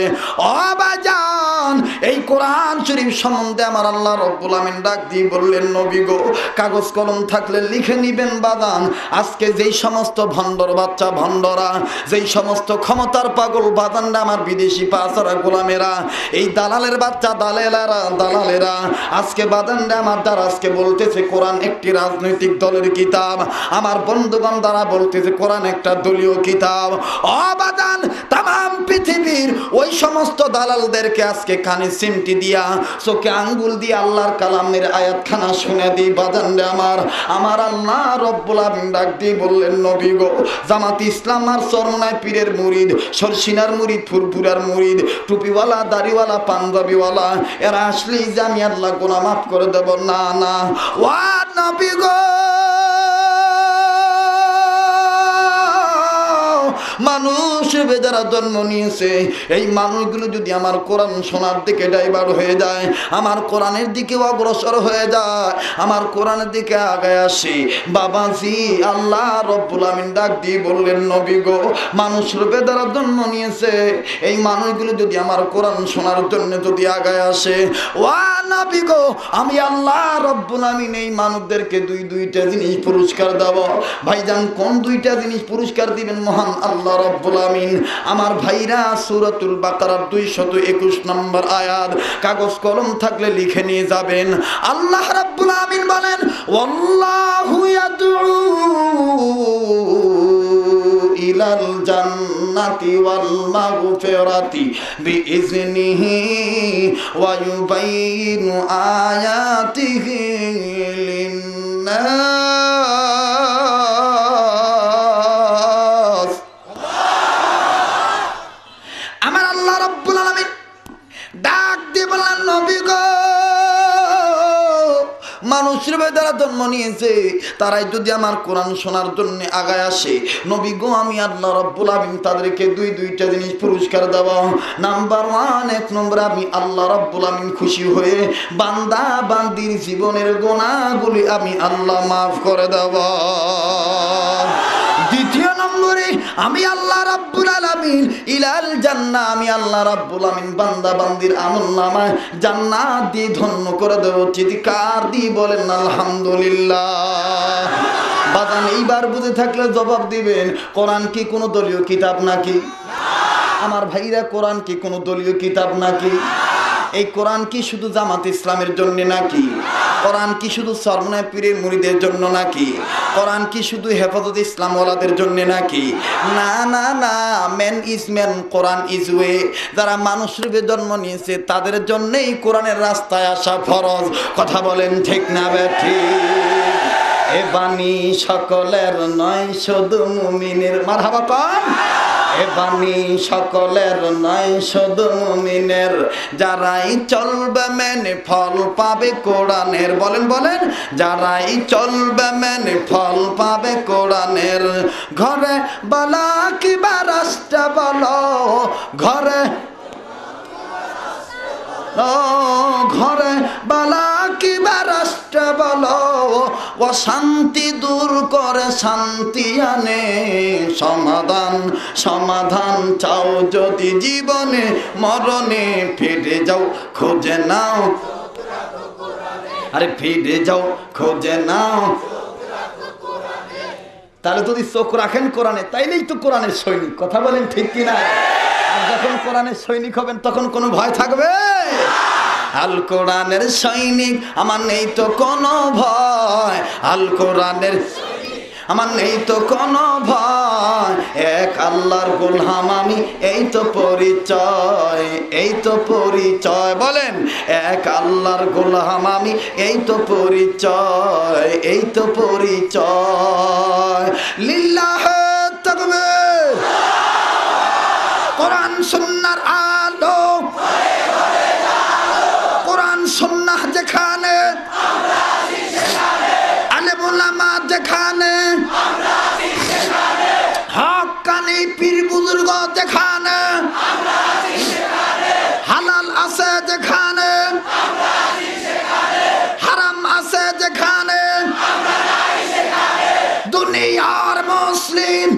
ও বাজান, এই কোরআন শরীফ সম্বন্ধে আমার আল্লাহ রাব্বুল আমিন ডাক দিয়ে বললেন, নবী গো, কাগজ কলম থাকলে লিখে নিবেন বাদান। আজকে যেই সমস্ত ভণ্ডর বাচ্চা ভণ্ডরা, যেই সমস্ত ক্ষমতার পাগল বাদানরা, আমার বিদেশি পাচারা গোলামেরা, এই দালালের বাচ্চা দালালেরা আজকে বাদানরা আমার দ্বারা আজকে বলতেছে কোরআন একটি রাজনৈতিক দলের কিতাব, আমার বন্ধুগণ দ্বারা বলতেছে কোরআন একটা দলীয় কিতাব। ও বাদান, তাম পৃথিবীর ওই সমস্ত দালালদেরকে আজকে কানে সিমটি দিয়া, চোখে আঙ্গুল দিয়ে আল্লাহর কালামের আয়াতখানা শুনে দিই বাদানরা আমার আল্লাহ রব্বুল আমিন ডাক দিয়ে বললেন, নবী গো, জামাত ইসলাম আর চরমনায় পীরের মুরিদ, সরসিনার মুরিদ, ফুরফুরার মুরিদ, টুপিওয়ালা, দাড়িওয়ালা, পাঞ্জাবিওয়ালা, এরা আসলেই যে আমি আল্লাহ গুনাহ মাফ করে দেব, না না। ওয়া নবী গো, মানুষ যারা জন্ম নিয়েছে, এই মানুষগুলো যদি আমার কোরআন শোনার দিকে ডাইভার্ট হয়ে যায়, আমার কোরআনের দিকে অগ্রসর হয়ে যায়, আমার কোরআনের দিকে আগায় আসে, বাবাজি আল্লাহ রব্বুল আমিন ডাক দিয়ে বললেন, নবী গো, মানুষ রূপে যারা জন্ম নিয়েছে, এই মানুষগুলো যদি আমার কোরআন শোনার জন্য যদি আগায় আসে, ওয়া নবী গো, আমি আল্লাহ রব্বুল আমিন এই মানুষদেরকে দুইটা জিনিস পুরস্কার দেব। ভাইজান, কোন দুইটা জিনিস পুরস্কার দিবেন মহান আল্লাহ রব্বুল আমিন? আমার ভাইরা, সূরাতুল বাকারার 221 নম্বর আয়াত, কাগজ কলম থাকলে লিখে নিয়ে যাবেন। আল্লাহ রাব্বুল আমিন বলেন, ওয়াল্লাহু ইয়াদউ ইলাল জান্নাতি ওয়াল মাগফিরাতি বিইজনিহি ওয়া ইউবাইনু আয়াতিহি লিন্নাস। আমার আল্লাহ রাব্বুল আলামিন ডাক দিয়ে বললেন, নবী গো, মানুষের যারা জন্ম নিয়েছে তারাই যদি আমার কোরআন শোনার জন্য আগায় আসে, নবী গো, আমি আল্লাহ রাব্বুল আমিন তাদেরকে দুইটা জিনিস পুরস্কার দেব। নাম্বার 1, এক নম্বর, আমি আল্লাহ রাব্বুল আমিন খুশি হয়ে বান্দা বান্দির জীবনের গুনাহগুলি আমি আল্লাহ মাফ করে দেব। দ্বিতীয় নম্বরে, আমি আল্লাহ রাব্বুল আলামিন ইলাল জান্নাহ, আমি আল্লাহ রাব্বুল আমিন বান্দা বান্দির আমলনামায় জান্নাত দিয়ে ধন্য করে দেব। চিৎকার দিয়ে বলেন আলহামদুলিল্লাহ। বাদান, এইবার বুঝে থাকলে জবাব দিবেন, কোরআন কি কোনো দলীয় কিতাব নাকি? আমার ভাইরা, কোরআন কি কোনো দলীয় কিতাব নাকি? এই কোরআন কি শুধু জামাত ইসলামের জন্য নাকি? কোরআন কি শুধু চরমনায় পীরের মুরিদের জন্য নাকি? কোরআন কি শুধু হেফাজত ইসলাম ওয়ালাদের জন্য নাকি? না না না, man is man, Quran is way. যারা মানুষ রূপে জন্ম নিয়েছে তাদের জন্যই কোরআনের রাস্তায় আসা ফরজ। কথা বলেন ঠিক না বেঠিক? এ বাণী সকলের নয়, শুধু মুমিনের। মারহাবা কম। এ বাণী সকলের নয়, শুধু মুমিনের। যারাই চলবে মেনে ফল পাবে কোরআনের। বলেন বলেন, যারাই চলবে মেনে ফল পাবে কোরআনের। ঘরে বলা কিবা রাস্তা বলো, ঘরে ঘরে বালা কিবা রাষ্ট্র বলো, অশান্তি দূর করে শান্তি আনে। সমাধান সমাধান চাও যদি জীবনে, মরণে ফিরে যাও খোঁজে নাও। আরে ফিরে যাও খোঁজে নাও। তাহলে যদি চোখ রাখেন কোরআনে, তাইলেই তো কোরআনের সৈনিক। কথা বলেন ঠিক কিনা? যখন কোরআনের সৈনিক হবেন তখন কোনো ভয় থাকবে? আল কোরআনের সৈনিক আমার নেই তো কোনো ভয়। আল কোরআনের আমার নেই তো কোনো ভয়। এক আল্লাহর গোলাম আমি, এই তো পরিচয়, এই তো পরিচয়। বলেন, এক আল্লাহর গোলাম আমি, এই তো পরিচয়, এই তো পরিচয়। লিল্লাহ তাকবীর। কোরআন সুন্নাহর আলো, কোরআন সুন্নাহ যেখানে, আলেম ওলামা যেখানে, হক্কানি পীর বুজুর্গ যেখানে, হালাল আছে যেখানে, হারাম মুসলিম,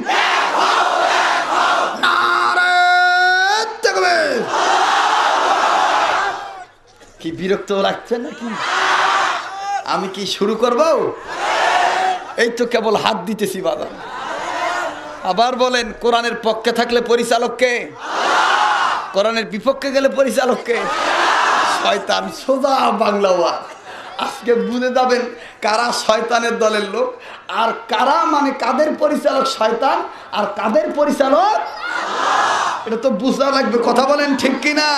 নারে তাকবীর। কি বিরক্ত লাগছে নাকি? আমি কি শুরু করব? এই তো কেবল হাত দিতেছি বাবা। আবার বলেন, কোরআনের পক্ষে থাকলে পরিচালক কে? কোরআনের বিপক্ষে গেলে পরিচালক কে? শয়তান। সোজা বাংলা ওয়াজ। আজকে বুঝে যাবেন কারা শয়তানের দলের লোক আর কারা, মানে কাদের পরিচালক শয়তান আর কাদের পরিচালক, এটা তো বুঝা লাগবে। কথা বলেন ঠিক কিনা?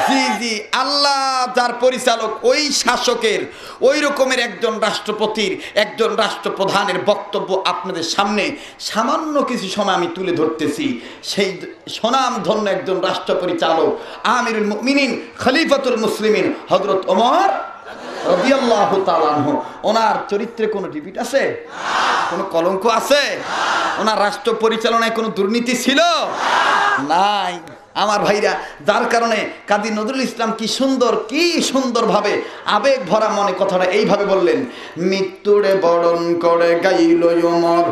জি জি, আল্লাহ যার পরিচালক, ওই শাসকের, ওই রকমের একজন রাষ্ট্রপতির, একজন রাষ্ট্রপ্রধানের বক্তব্য আপনাদের সামনে সামান্য কিছু সময় আমি তুলে ধরতেছি। সেই স্বনামধন্য একজন রাষ্ট্র পরিচালক, আমিরুল মুমিনিন, খলিফাতুল মুসলিমিন হযরত ওমর রাদিয়াল্লাহু তাআলা আনহু, ওনার চরিত্রে কোনো ডিবিট আছে? কোনো কলঙ্ক আছে? ওনার রাষ্ট্র পরিচালনায় কোনো দুর্নীতি ছিল? নাই। আমার ভাইরা, যার কারণে কাজী নজরুল ইসলাম কি সুন্দরভাবে আবেগ ভরা মনে কথাটা এইভাবে বললেন, মৃত্যুরে বরণ করে গাইল ওমর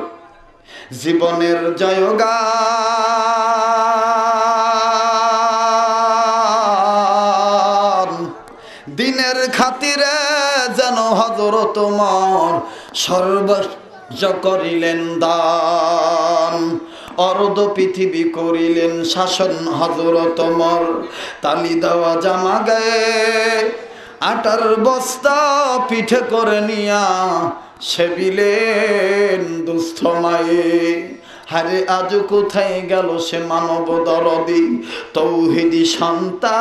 জীবনের জয়গান, দিনের খাতিরে যেন হযরত ওমর সর্বস্ব করিলেন দান, অর্ধ পৃথিবী করিলেন শাসন হযরত ওমর, তালি দেওয়া জামা গায়ে আটার বস্তা পিঠে করে নিয়া সেবিলেন দুস্থ মায়ে, হারে আজ কোথায় গেল সে মানব দরদি তৌহিদি সন্তান,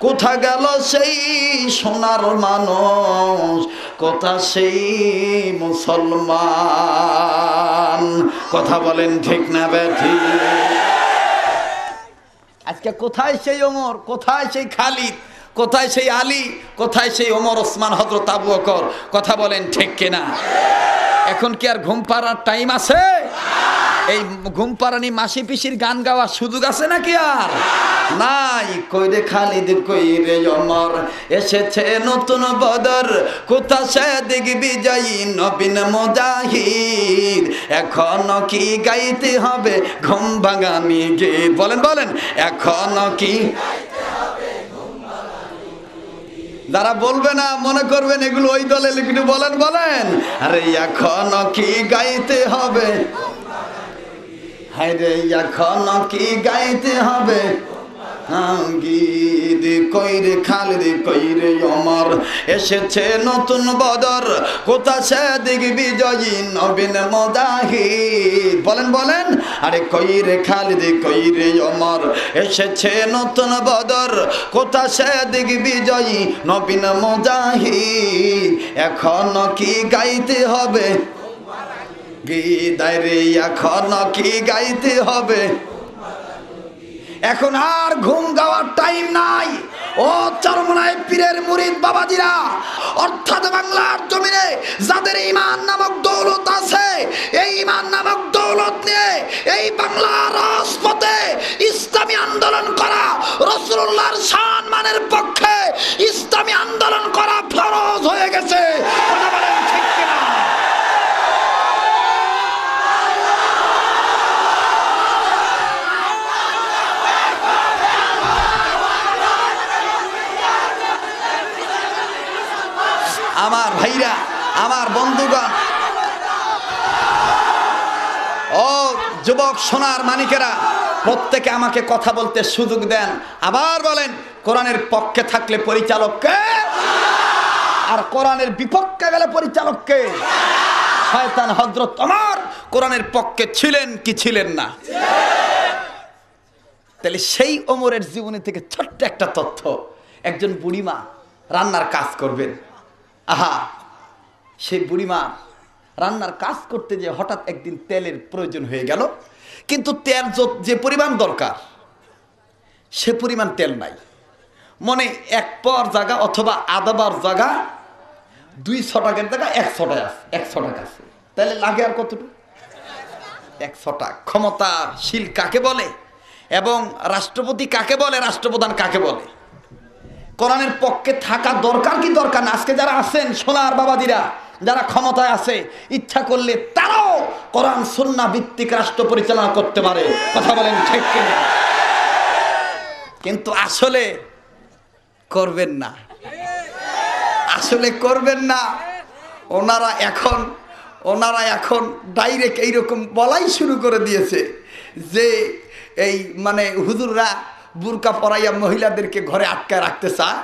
কোথা গেল সেই সোনার মানুষ, কোথা সেই মুসলমান? কথা বলেন ঠিক না বেঠিক? আজকে কোথায় সেই ওমর, কোথায় সেই খালিদ, কোথায় সেই আলী, কোথায় সেই ওমর, ওসমান, হযরত আবু বকর? কথা বলেন ঠিক কিনা? এখন কি আর ঘুম পাড়ার টাইম আছে? এই ঘুম পাড়ানি মাসি পিসির গান গাওয়ার সুযোগ আছে নাকি আর? নাই। কইরে খালিদ কইরে ওমর, এসেছে নতুন বদর, কোথা সে দিগ বিজয়ী নবীন মুজাহিদ, এখনো কি গাইতে হবে ঘুম ভাঙানি গীত? বলেন বলেন, এখনো কি? যারা বলবে না মনে করবেন এগুলো ওই দলে লিখে, বলেন বলেন, আরে এখনো কি গাইতে হবে, হায় রে এখনো কি গাইতে হবে গীত, কইরে খালিদ কইরে ওমর, এসেছে নতুন বদর, কোথা সে দিগ বিজয়ী নবীন মুজাহিদ? বলেন বলেন, আরে কইরে খালিদ কইরে ওমর, এসেছে নতুন বদর, কোথা সে দিগ বিজয়ী নবীন মুজাহিদ, এখনো কি গাইতে হবে গীত, রে এখনো কি গাইতে হবে? এখন আর ঘুম গাওয়ার টাইম নাই। ও চরমনায় পীরের মুরিদ বাবাজিরা, অর্থাৎ বাংলার জমিনে যাদের ঈমান নামক দৌলত আছে, এই ঈমান নামক দৌলত নিয়ে এই বাংলার রাজপথে ইসলামী আন্দোলন করা, রাসূলুল্লাহর সম্মানের পক্ষে ইসলামী আন্দোলন করা ফরজ হয়ে গেছে। কথা বলেন ঠিক কিনা? আমার ভাইরা, আমার বন্ধুগণ, ও যুবক সোনার মানিকেরা, প্রত্যেকে আমাকে কথা বলতে সুযোগ দেন। আবার বলেন, কোরআনের পক্ষে থাকলে পরিচালক কে আর কোরআনের বিপক্ষে গেলে পরিচালক কে? শয়তান হযরত ওমর কোরআনের পক্ষে ছিলেন কি ছিলেন না? তাহলে সেই ওমরের জীবনী থেকে ছোট্ট একটা তথ্য। একজন বুড়িমা রান্নার কাজ করবেন। আহা, সেই বুড়িমা রান্নার কাজ করতে যে হঠাৎ একদিন তেলের প্রয়োজন হয়ে গেল, কিন্তু তেল যে পরিমাণ দরকার সে পরিমাণ তেল নাই। মনে এক পর জায়গা অথবা আদাবার জায়গা 200 টাকার জায়গা 100 টাকা আছে, 100 টাকা আছে, তাহলে লাগে আর কতটুকু? 100 টাকা। ক্ষমতাশীল কাকে বলে এবং রাষ্ট্রপতি কাকে বলে, রাষ্ট্রপ্রধান কাকে বলে? কোরআনের পক্ষে থাকা দরকার কি দরকার না? আজকে যারা আছেন সোনার বাবাজিরা, যারা ক্ষমতায় আছে ইচ্ছা করলে তারাও কোরআন সুন্নাহ ভিত্তিক রাষ্ট্র পরিচালনা করতে পারে। কথা বলেন ঠিক কিনা? কিন্তু আসলে করবেন না, আসলে করবেন না। ওনারা এখন ডাইরেক্ট এইরকম বলাই শুরু করে দিয়েছে যে এই মানে হুজুররা বুরকা পরাইয়া মহিলাদেরকে ঘরে আটকায় রাখতে চায়,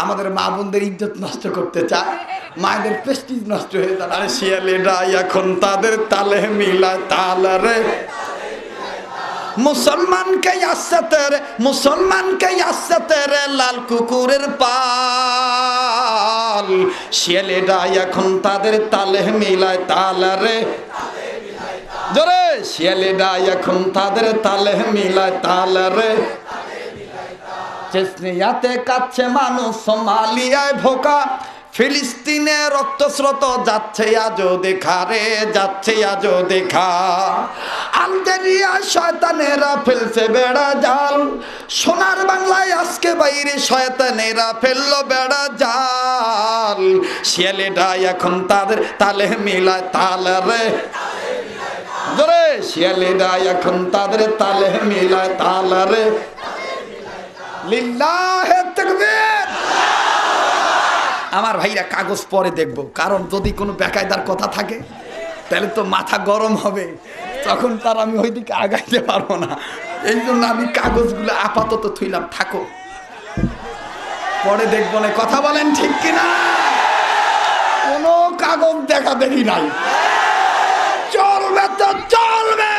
আমাদের মা বোনদের ইজ্জত নষ্ট করতে চায়, মায়েদের প্রেস্টিজ নষ্ট হয়ে যায়। আরে শিয়ালেরা এখন তাদের তালে মিলায় তালারে মুসলমানকে আসতে রে লাল কুকুরের পাল। শিয়ালেরা এখন তাদের তালে মিলায় তালারে জোরে, শিয়ালেরা এখন তাদের তালে মিলায় তালারে। চেচনিয়াতে কাচ্ছে মানুষ, সোমালিয়ায় ভোকা, ফিলিস্তিনে রক্তস্রোত যাচ্ছে আজও দেখা রে, যাচ্ছে আজও দেখা। আলজেরিয়া শয়তানেরা ফেলছে বেড়া জাল, সোনার বাংলায় আজকে বাইরে শয়তানেরা ফেললো বেড়া জাল। শিয়ালেরা এখন তাদের তালে মিলায় তালে রে জোরে, শিয়ালেরা এখন তাদের তালে মিলায় তালে রে। লিল্লাহে তাকবীর। আমার ভাইরা কাগজ পরে দেখবো, কারণ যদি কোনো বেকায়দার কথা থাকে তাহলে তো মাথা গরম হবে, তখন তার আমি ওইদিকে আগাইতে পারবো না। এই জন্য আমি কাগজগুলো আপাতত থইলাম, থাকো, পরে দেখবো না। কথা বলেন ঠিক কিনা? কোনো কাগজ দেখা দেখি নাই, চলবে তো চলবে।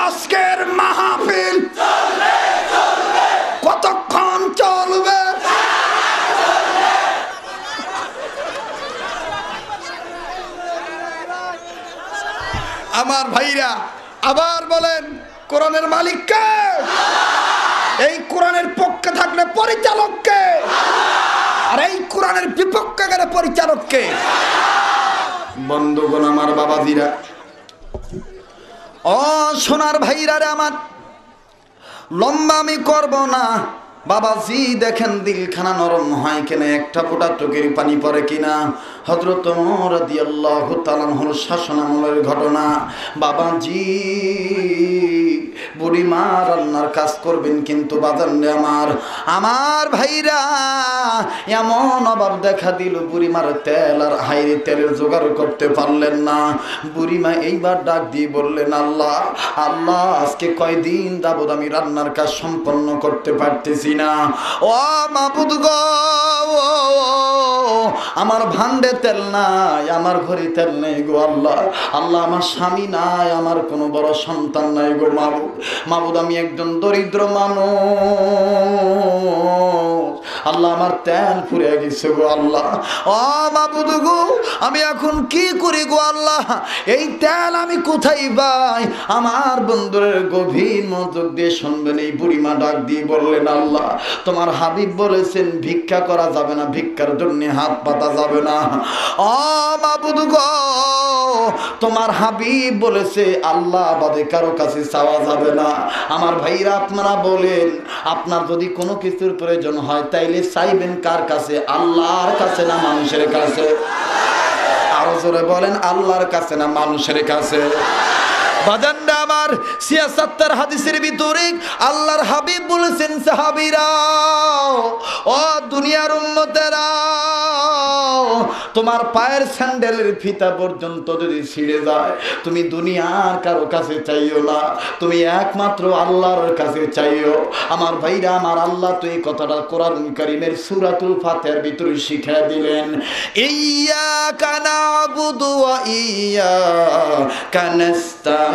আজকের মাহফিল কতক্ষণ চলবে? আমার ভাইরা আবার বলেন, কোরআনের মালিক কে? এই কোরআনের পক্ষে থাকলে পরিচালক কে? আর এই কোরআনের বিপক্ষে গেলে পরিচালক কে? বন্ধুগণ, আমার বাবাজিরা, ও সোনার ভাইরা রে আমার, লম্বা আমি করব না। বাবাজি দেখেন দিলখানা নরম হয় কেন, একটা ফোঁটা চোখের পানি পড়ে কিনা। হযরত ওমর রাদিয়াল্লাহু তাআলা আনহুর শাসনামলের ঘটনা। বাবাজি বুড়িমা রান্নার কাজ করবেন, কিন্তু বাজারে আমার ভাইরা এমন অভাব দেখা দিল, বুড়িমার তেল আর হাইরে তেলের জোগাড় করতে পারলেন না। বুড়িমা এইবার ডাক দিয়ে বললেন, আল্লাহ আল্লাহ, আজকে কয়দিন যাবত আমি রান্নার কাজ সম্পন্ন করতে পারতেছি না। ও মাবুদ গো, আমার ভান্ডে তেল নাই, আমার ঘরে তেল নেই গো আল্লাহ। আল্লাহ, আমার স্বামী নাই, আমার কোনো বড় সন্তান নাই গো মাবুদ। মাবুদ, আমি একজন দরিদ্র মানুষ। আল্লাহ, আমার তেল ফুরে গেছে গো আল্লাহ। ও মাবুদ গো, আমি এখন কি করি গো আল্লাহ? এই তেল আমি কোথায় পাই? আমার বন্ধুদের গভীর মনোযোগ দিয়ে শুনবেন। এই বুড়িমা ডাক দিয়ে বললেন, আল্লাহ তোমার হাবিব বলেছেন ভিক্ষা করা যাবে না, ভিক্ষার জন্য হাত পাতা যাবে না। ও মাবুদ গো, তোমার হাবিব বলেছে আল্লাহ বাদে কারো কাছে চাওয়া যাবে না। আমার ভাইরা আপনারা বলেন, আপনার যদি কোনো কিছুর প্রয়োজন হয় তাইলে চাইবেন কার কাছে? আল্লাহর কাছে না মানুষের কাছে? আরো জোরে বলেন, আল্লাহর কাছে না মানুষের কাছে? বাজানরা আমার, ৭৬ হাদিসের ভিতরে আল্লাহর হাবিব বলেছেন, সাহাবীরা ও দুনিয়ার উম্মতেরা, তোমার পায়ের স্যান্ডেলের ফিতা পর্যন্ত যদি ছিঁড়ে যায়, তুমি দুনিয়ার কারো কাছে চাইও না, তুমি একমাত্র আল্লাহর কাছে চাইও। আমার ভাইরা আমার, আল্লাহ তো এই কথাটা কোরআন কারীমের সূরাতুল ফাতিহার ভিতরে শিখিয়ে দিলেন, ইয়্যাকা না'বুদু ওয়া ইয়্যাকা নাস্তাঈন।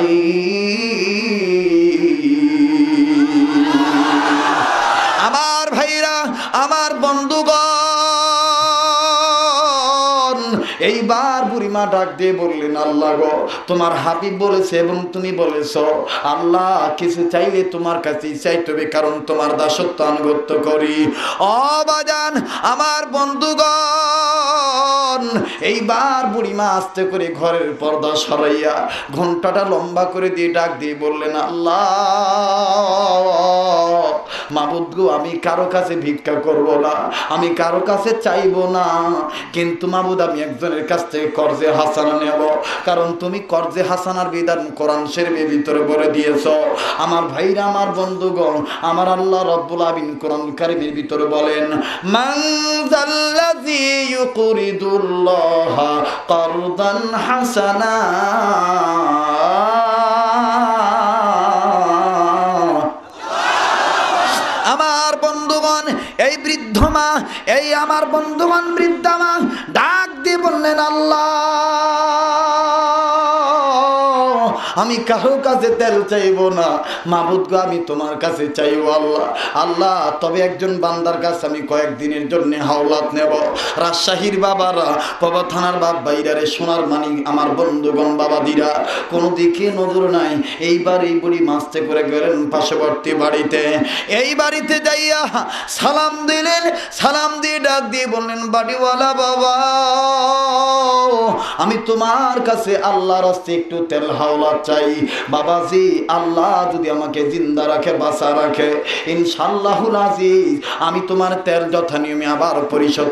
আমার ভাইরা আমার বন্ধুগণ, এইবার বুড়িমা ডাক দিয়ে বললেন, আল্লাহ গো, তোমার হাবিব বলেছে এবং তুমি বলেছো আল্লাহ কিছু চাইলে তোমার কাছেই চাইতে হবে, কারণ তোমার দাসত্ব আনুগত্য করি। ও বাজান আমার বন্ধুগণ, এইবার বুড়িমা আস্তে করে ঘরের পর্দা সরাইয়া ঘন্টাটা লম্বা করে দিয়ে ডাক দিয়ে বললেন, আল্লাহ মাবুদ গো, আমি কারো কাছে ভিক্ষা করব না, আমি কারো কাছে চাইবো না, কিন্তু মাবুদ আমি একজনের কাছ থেকে কর্জে হাসানা নেব, কারণ তুমি কর্জে হাসানার বিধান কোরআন শরীফের ভিতরে বলে দিয়েছো। আমার ভাইরা, আমার বন্ধুগণ, আমার আল্লাহ রব্বুল আলামিন কোরআন কারীমের ভিতরে বলেন, মান যাল্লাযী ইউকরিদুল্লাহা কারদান হাসানা, আমার বন্ধুগণ এই বৃদ্ধ মা, এই আমার বন্ধুগণ বৃদ্ধা মা ডাক দিয়ে বললেন, আল্লাহ আমি কারো কাছে তেল চাইবো না, মাবুদ গো আমি তোমার কাছে চাইবো আল্লাহ। আল্লাহ তবে একজন বান্দার কাছে আমি কয়েকদিনের জন্য হাওলাত নেব। রাজশাহীর বাবারা, বাবা থানার বাপ বাইরারে, সোনার মানিক আমার বন্ধুগণ বাবাদিরা, কোনো দিকে নজর নাই। এইবার এই বুড়ি মাস্তে করে গেলেন পার্শ্ববর্তী বাড়িতে। এই বাড়িতে যাইয়া সালাম দিলেন, সালাম দিয়ে ডাক দিয়ে বললেন, বাড়িওয়ালা বাবা আমি তোমার কাছে আল্লাহর রাস্তায় একটু তেল হাওলাত চাই। বাবাজি আল্লাহ যদি আমাকে জিন্দা রাখে, বাঁচা রাখে, ইনশাআল্লাহুল আজিজ আমি তোমার তেল যথা নিয়মে আবার পরিশোধ,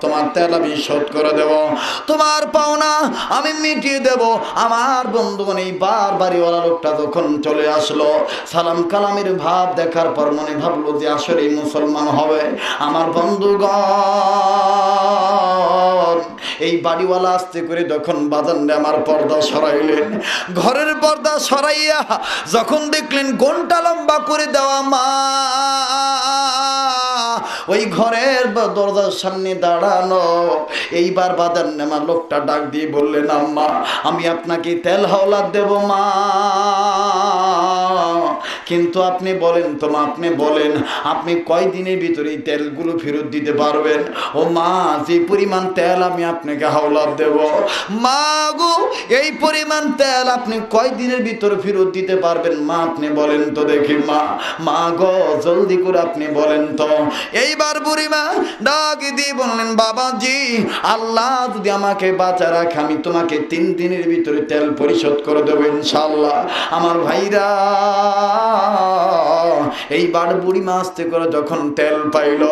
তোমার তেল আমি শোধ করে দেব, তোমার পাওনা আমি মিটিয়ে দেব। আমার বন্ধুগণ এই বাড়িওয়ালা লোকটা যখন চলে আসলো, সালাম কালামের ভাব দেখার পর মনে ভাবলো যে আসলে মুসলমান হবে। আমার বন্ধুগণ এই বাড়িওয়ালা আস্তে করে যখন বাজানরে আমার পর্দা সরাইলেন, ঘরের পর্দা সরাইয়া যখন দেখলেন ঘন্টা লম্বা করে দেওয়া মা ওই ঘরের দরজার সামনে দাঁড়ানো, এইবার বাজার নেমা লোকটা ডাক দিয়ে বললেন, আম্মা আমি আপনাকে তেল হাওলাত দেব মা, কিন্তু আপনি বলেন তো মা, আপনি বলেন আপনি কয়দিনের ভিতরে এই তেলগুলো ফেরত দিতে পারবেন? ও মা যে পরিমাণ তেল আমি আপনাকে হাওলাত দেব, মা গো এই পরিমাণ তেল আপনি কয়দিনের ভিতরে ফেরত দিতে পারবেন মা, আপনি বলেন তো দেখি মা, মা গো জলদি করে আপনি বলেন তো। এইবার বুড়িমা ডাক দিয়ে বললেন, বাবাজি আল্লাহ যদি আমাকে বাঁচা রাখে আমি তোমাকে 3 দিনের ভিতরে তেল পরিশোধ করে দেবো ইনশাআল্লাহ। আমার ভাইরা এইবার বুড়িমা আস্তে করে যখন তেল পাইল,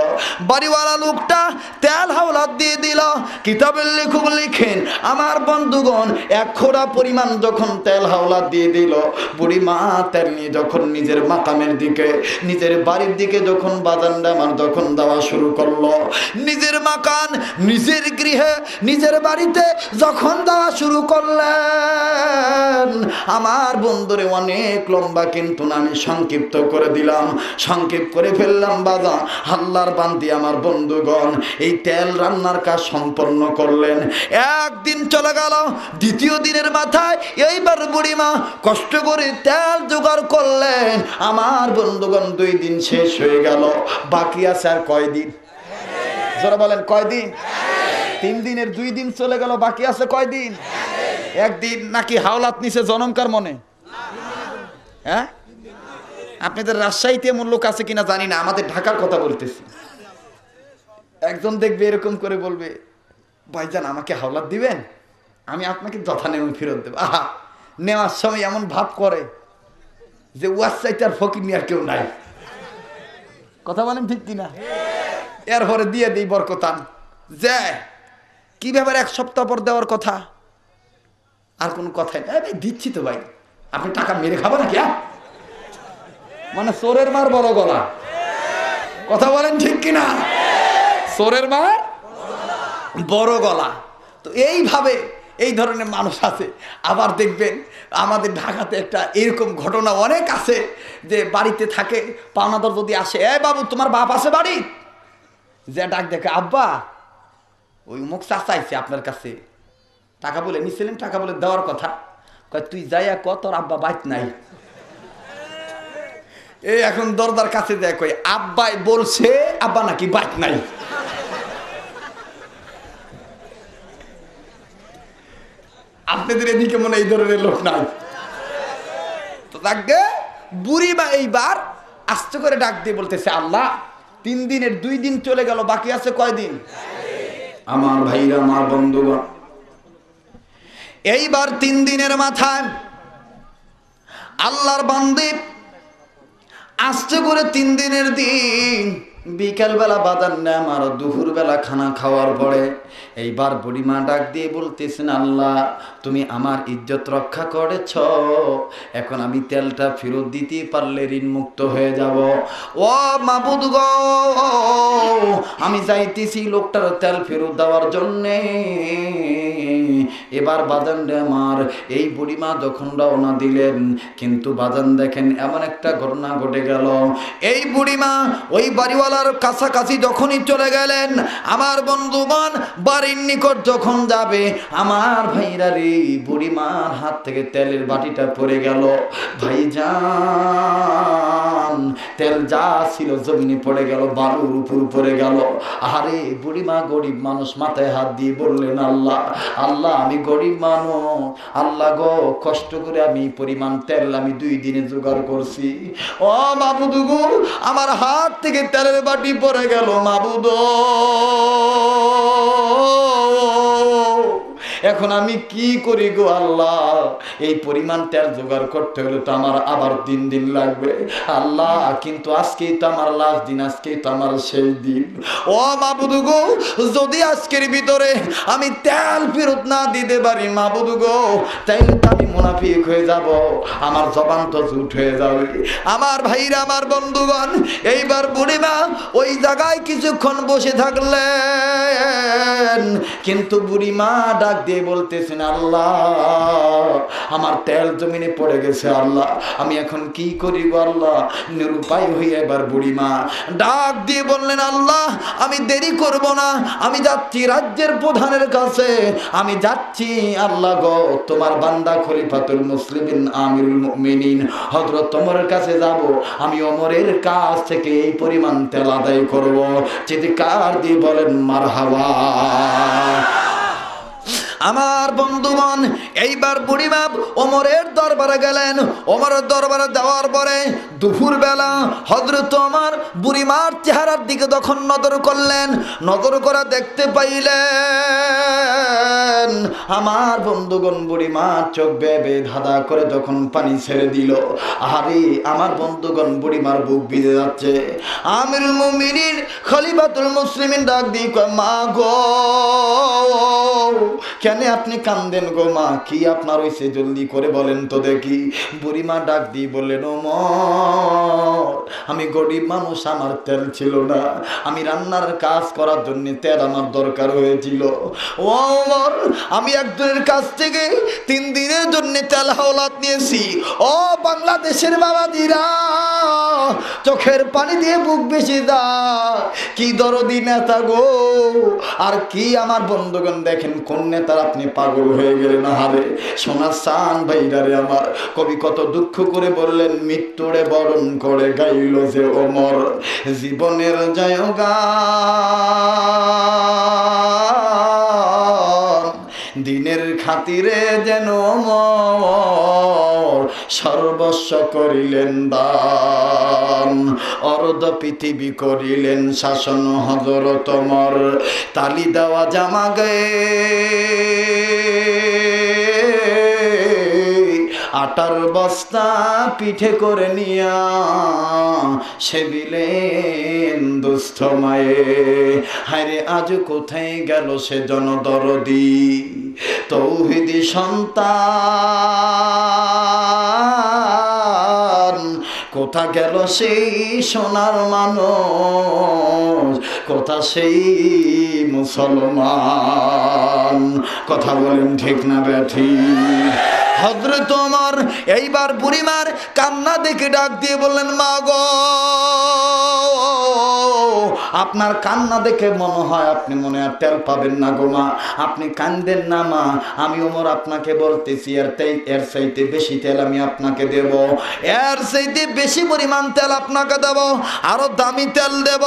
বাড়িওয়ালা লোকটা তেল হাওলাত দিয়ে দিল। কিতাবের লেখক লিখেন, আমার বন্ধুগণ 1 খোড়া পরিমাণ যখন তেল হাওলাত দিয়ে দিল, বুড়িমা তেল নিয়ে যখন নিজের মাকামের দিকে, নিজের বাড়ির দিকে যখন বাজানটা আমার যখন দেওয়া শুরু করলো, নিজের মাকান, নিজের গৃহে, নিজের বাড়িতে যখন দেওয়া শুরু করলেন, আমার বন্ধুরে অনেক লম্বা কিন্তু আমি সংক্ষিপ্ত করে দিলাম, সংক্ষেপ করে ফেললাম বাবা। আল্লাহর বান্দি আমার বন্ধুগণ এই তেল রান্নার কাজ সম্পন্ন করলেন। একদিন চলে গেল, দ্বিতীয় দিনের মাথায় এইবার বুড়িমা কষ্ট করে তেল জোগাড় করলেন। আমার বন্ধুগণ 2 দিন শেষ হয়ে গেল, বাকি আছে আর কয়দিন? যারা বলেন কয়দিন? 3 দিনের 2 দিন চলে গেল, বাকি আছে কয়দিন? 1 দিন। নাকি হাওলাত নিচে জনমকার মনে? হ্যাঁ, আপনাদের রাজশাহীতে এমন লোক আছে কিনা জানি না, আমাদের ঢাকার কথা বলতেছি। একজন দেখবে এরকম করে বলবে, ভাইজান আমাকে হাওলাত দিবেন, আমি আপনাকে যথা নেমে ফেরত দেবো। আহা, নেওয়ার সময় এমন ভাব করে যে ওয়ার চাইতে আর ফকির নিয়ে আর কেউ নাই। কথা বলেন ঠিক কিনা? এরপরে দিয়ে দিই বরকতান যে কি ব্যাপার 1 সপ্তাহ পর দেওয়ার কথা, আর কোনো কথাই না, দিচ্ছি তো ভাই, আপনি টাকা মেরে খাবো নাকি? মানে চোরের মার বড় গলা। কথা বলেন ঠিক কিনা? চোরের মার বড় গলা। তো এইভাবে এই ধরনের মানুষ আছে। আবার দেখবেন আমাদের ঢাকাতে একটা এরকম ঘটনা অনেক আছে, যে বাড়িতে থাকে, পাওনাদার যদি আসে, এ বাবু তোমার বাপ আছে বাড়ি? যে ডাক দেখে, আব্বা ওই মুখ চাইছে আপনার কাছে টাকা, বলে নিছিলেন টাকা, বলে দেওয়ার কথা, কয় তুই যাইয়া ক তোর আব্বা বাইত নাই। এই এখন দরদার কাছে দেয়, কই আব্বাই বলছে আব্বা নাকি বাইত নাই। আপনাদের এদিকে মনে এই ধরনের লোক নাই তো তাকে বুড়ি মা এইবার আস্তে করে ডাক দিয়ে বলতেছে, আল্লাহ 3 দিনের 2 দিন চলে গেল, বাকি আছে কয়দিন? আমার ভাইরা, আমার বন্ধুগণ, এইবার 3 দিনের মাথায় আল্লাহর বান্দী আস্তে করে 3 দিনের দিন বিকেল বেলা বাদান নাম আর দুপুর বেলা খানা খাওয়ার পরে এইবার বুড়িমা ডাক দিয়ে বলতেছেন, আল্লাহ তুমি আমার ইজ্জত রক্ষা করেছ, এখন আমি তেলটা ফেরত দিতে পারলে ঋণ মুক্ত হয়ে যাব। ও মাবুদ গো, আমি যাইতেছি লোকটার তেল ফেরত দেওয়ার জন্যে। এবার বাজান রে আমার, এই বুড়িমা যখন রওনা দিলেন, কিন্তু বাজান দেখেন এমন একটা ঘটনা ঘটে গেল। এই বুড়িমা ওই বাড়িওয়ালার কাছাকাছি যখনই চলে গেলেন, আমার বন্ধুগণ বাড়ির নিকট যখন যাবে, আমার ভাইরা রে, বুড়িমার হাত থেকে তেলের বাটিটা পড়ে গেল। ভাইজান, তেল যা ছিল জমিনে পড়ে গেল, বালুর উপর পড়ে গেল। আরে বুড়িমা গরিব মানুষ, মাথায় হাত দিয়ে বললেন, আল্লাহ আল্লাহ আমি গরিব মানুষ, আল্লাহ গো কষ্ট করে আমি পরিমাণ তেল আমি 2 দিনে জোগাড় করছি। ও মাবুদ গো, আমার হাত থেকে তেলের বাটি পড়ে গেল মাবুদ, এখন আমি কি করি গো আল্লাহ? এই পরিমাণ তেল জোগাড় করতে হলে তো আমার আবার 3 দিন লাগবে আল্লাহ, কিন্তু আজকেই তো আমার লাস্ট দিন, আজকেই তো আমার শেষ দিন। ও মাবুদ গো, যদি আজকের ভিতরে আমি তেল ফেরত না দিতে পারি মাবুদ গো, তাইলে তো আমি মুনাফিক হয়ে যাব, আমার জবান তো ঝুট হয়ে যাবে। আমার ভাইরা, আমার বন্ধুগণ, এইবার বুড়িমা ওই জায়গায় কিছুক্ষণ বসে থাকলেন, কিন্তু বুড়িমা ডাক দিয়ে বলতেছেন, আল্লাহ আমার তেল জমিনে পড়ে গেছে, আল্লাহ আমি এখন কি করি গো আল্লাহ? নিরুপায় হয়ে এবার বুড়িমা ডাক দিয়ে বললেন, আল্লাহ আমি দেরি করব না, আমি যাচ্ছি রাজ্যের প্রধানের কাছে, আমি যাচ্ছি আল্লাহ গো, তোমার বান্দা খলিফাতুল মুসলিমিন আমিরুল মুমিনিন হযরত ওমরের কাছে যাব, আমি ওমরের কাছ থেকে এই পরিমাণ তেল আদায় করব। চিৎকার দিয়ে বলেন মারহাবা। আমার বন্ধুগণ, এইবার বুড়িমা ওমরের দরবারে গেলেন। ওমরের দরবারে যাওয়ার পরে দুপুর বেলা হযরত ওমর বুড়িমার চেহারার দিকে যখন নজর করলেন, নজর করে দেখতে পাইলেন, আমার বন্ধুগণ বুড়িমার চোখ বেয়ে ধাঁধা করে যখন পানি ছেড়ে দিল, আরে আমার বন্ধুগণ বুড়িমার বুক ভিজে যাচ্ছে। আমিরুল মুমিনিন খলিফাতুল মুসলিমিন ডাক দিয়ে কয়, মা গো কেন আপনি কান্দেন গো মা, কি আপনার হইছে জলদি করে বলেন তো দেখি। বুড়িমা ডাক দিয়ে বললেন, ওমর আমি গরিব মানুষ, আমার তেল ছিল না, আমি রান্নার কাজ করার জন্য তেল আমার দরকার হয়েছিল। ওমর আমি একজনের কাছ থেকে 3 দিনের জন্য তেল হাওলাত নিয়েছি। ও বাংলাদেশের বাবাজিরা, চোখের পানি দিয়ে বুক বেশি দা, কি দরদি নেতা গো। আর কি আমার বন্ধুগণ দেখেন কোন নেতার আপনি পাগল হয়ে গেলেন। হারে সোনার সান ভাইরা রে আমার, কবি কত দুঃখ করে বললেন, মৃত্যুরে বরণ করে গাইল যে ওমর জীবনের জয়গান, দিনের খাতিরে যেন ওমর সর্বস্ব করিলেন দান, অর্ধ পৃথিবী করিলেন শাসন হযরত ওমর, তালি দেওয়া জামা গায়ে আটার বস্তা পিঠে করে নিয়া সেবিলেন দুস্থ মায়ে। হায়রে আজ কোথায় গেল সে জনদরদি তৌহিদি সন্তান, কোথা গেল সেই সোনার মানুষ, কোথা সেই মুসলমান? কথা বলেন ঠিক না ব্যাঠি? হযরত ওমর এইবার বুড়িমার কান্না দেখে ডাক দিয়ে বললেন, মা গো আপনার কান্না দেখে মনে হয় আপনি মনে আর তেল পাবেন না গো মা, আপনি কান্দেন না মা, আমি ওমর আপনাকে বলতেছি এর চাইতে বেশি তেল আমি আপনাকে দেব, এর চাইতে বেশি পরিমাণ তেল আপনাকে দেব, আরো দামি তেল দেব।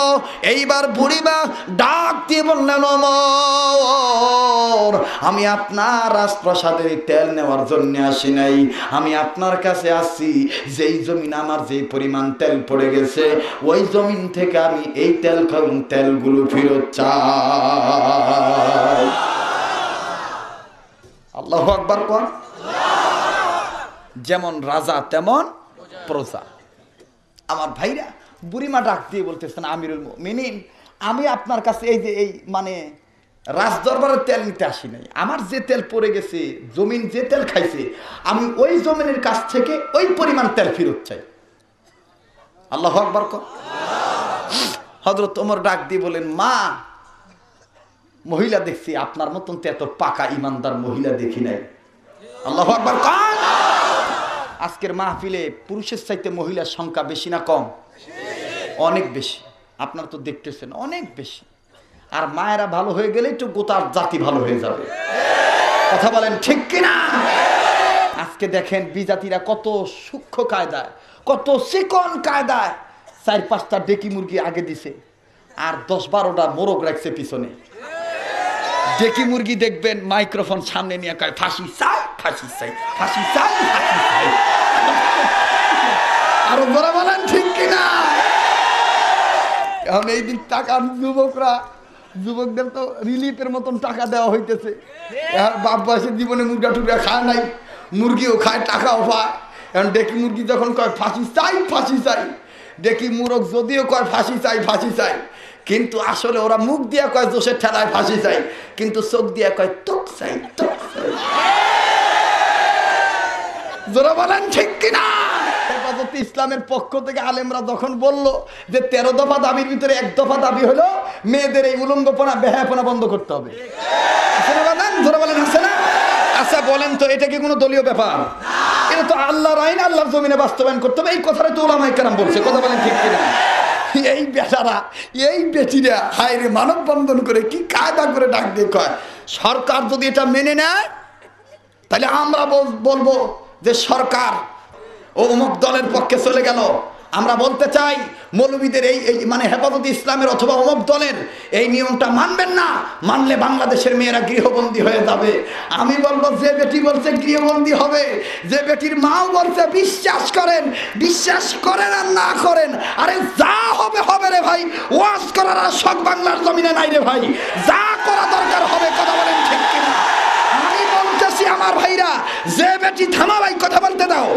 এইবার বুড়িমা ডাক দিয়ে বললেন, ওমর আমি আপনার রাজপ্রাসাদের তেল নেওয়ার জন্য আসি নাই, আমি আপনার কাছে আসছি যেই জমিন আমার যেই পরিমাণ তেল পড়ে গেছে ওই জমিন থেকে আমি এই তেলগুলো ফেরত চাই। আল্লাহু আকবার কোন। যেমন রাজা তেমন প্রজা। আমার ভাইরা, বুড়িমা ডাক দিয়ে বলতেছেন, আমিরুল মুমিনিন আমি আপনার কাছে এই মানে রাজদরবারের তেল নিতে আসি নাই, আমার যে তেল পড়ে গেছে, জমিন যে তেল খাইছে, আমি ওই জমিনের কাছ থেকে ওই পরিমাণ তেল ফেরত চাই। আল্লাহু আকবার কোন। হযরত ওমর ডাক দিয়ে বলেন, মা মহিলা দেখছি আপনার মতন তো এত পাকা ইমানদার মহিলা দেখি নাই। আল্লাহু আকবার কোন। আজকের মাহফিলে পুরুষের চাইতে মহিলার সংখ্যা বেশি না কম? অনেক বেশি। আপনারা তো দেখতেছেন অনেক বেশি। আর মায়েরা ভালো হয়ে গেলে একটু গোটার জাতি ভালো হয়ে যাবে। কথা বলেন ঠিক কিনা? আজকে দেখেন বিজাতিরা কত সূক্ষ্ম কায়দায়, কত চিকন কায়দায় 4-5টা ডেকি মুরগি আগে দিছে আর 10-12টা মোরগ রাখছে পিছনে। ডেকি মুরগি দেখবেন মাইক্রোফোন সামনে নিয়ে কয় ফাঁসি চাই, ফাঁসি চাই, ফাঁসি চাই, ফাঁসি চাই। আরো বড় বলেন ঠিক কিনা? এখন এই দিক টাকার যুবকদের তো রিলিফের মতন টাকা দেওয়া হইতেছে। বাপ বয়সের জীবনে মুরগা টুকরা খায় নাই, মুরগিও খায়, টাকাও পায়। এখন ডেকি মুরগি যখন কয় ফাঁসি চাই, ফাঁসি চাই, ডেকি মুরগ যদিও কয় ফাঁসি চাই, ফাঁসি চাই, কিন্তু আসলে ওরা মুখ দিয়ে কয় দোষের ঠেলায় ফাঁসি চাই, কিন্তু চোখ দিয়ে কয় তোক চাই, তোক চাই। জোরে বলেন ঠিক কিনা? হেফাজতে ইসলামের পক্ষ থেকে আলেমরা যখন বলল যে 13 দফা দাবির ভিতরে 1 দফা দাবি হলো মেয়েদের এই উলঙ্গপনা বেহায়াপনা বন্ধ করতে হবে। জোরে বলেন আছে না? আচ্ছা বলেন তো, এটা কি কোনো দলীয় ব্যাপার? এটা তো আল্লাহর আইন, আল্লাহর জমিনে বাস্তবায়ন করতে হবে। এই কথাটা তো উলামায়ে কেরাম বলছে। কথা বলেন ঠিক কিনা? এই বেটারা, এই বেটিরা হায়রে মানববন্ধন করে কি কায়দা করে ডাক দিয়ে কয়, সরকার যদি এটা মেনে নেয় তাহলে আমরা বলবো যে সরকার ও অমুক দলের পক্ষে চলে গেল। আমরা বলতে চাই মৌলবীদের এই মানে হেফাজতে ইসলামের অথবা অমুক দলের এই নিয়মটা মানবেন না, মানলে বাংলাদেশের মেয়েরা গৃহবন্দী হয়ে যাবে। আমি বলবো যে বেটি বলছে গৃহবন্দী হবে, যে বেটির মাও বলছে বিশ্বাস করেন, বিশ্বাস করেন আর না করেন, আরে যা হবে হবে রে ভাই। ওয়াজ করার আর শখ বাংলার জমিনে নাই রে ভাই, যা করা দরকার হবে। কথা বলেন ঠিক কিনা? আমি বলতেছি আমার ভাইরা, যে বেটি থামা ভাই, কথা বলতে দাও।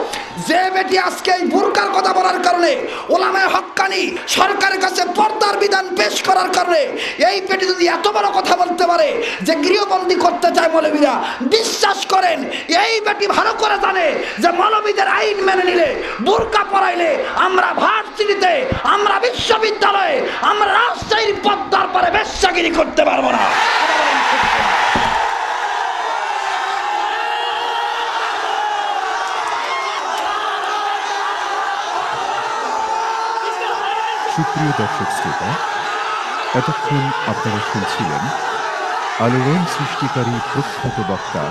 যে বেটি আজকে এই বুরকার কথা বলার কারণে, ওলামায়ে হক্কানি সরকারের কাছে পর্দার বিধান পেশ করার কারণে এই বেটি যদি এত বড় কথা বলতে পারে যে গৃহবন্দী করতে চায় মৌলবীরা, বিশ্বাস করেন এই বেটি ভালো করে জানে যে মৌলবীদের আইন মেনে নিলে, বুরকা পরাইলে আমরা ভার্সিটিতে, আমরা বিশ্ববিদ্যালয়ে, আমরা রাজশাহীর পদ্মার পরে বেশ্যাগিরি করতে পারবো না। সুপ্রিয় দর্শক শ্রোতা, এতক্ষণ আপনারা শুনছিলেন আলোড়ন সৃষ্টিকারী প্রখ্যাত বক্তা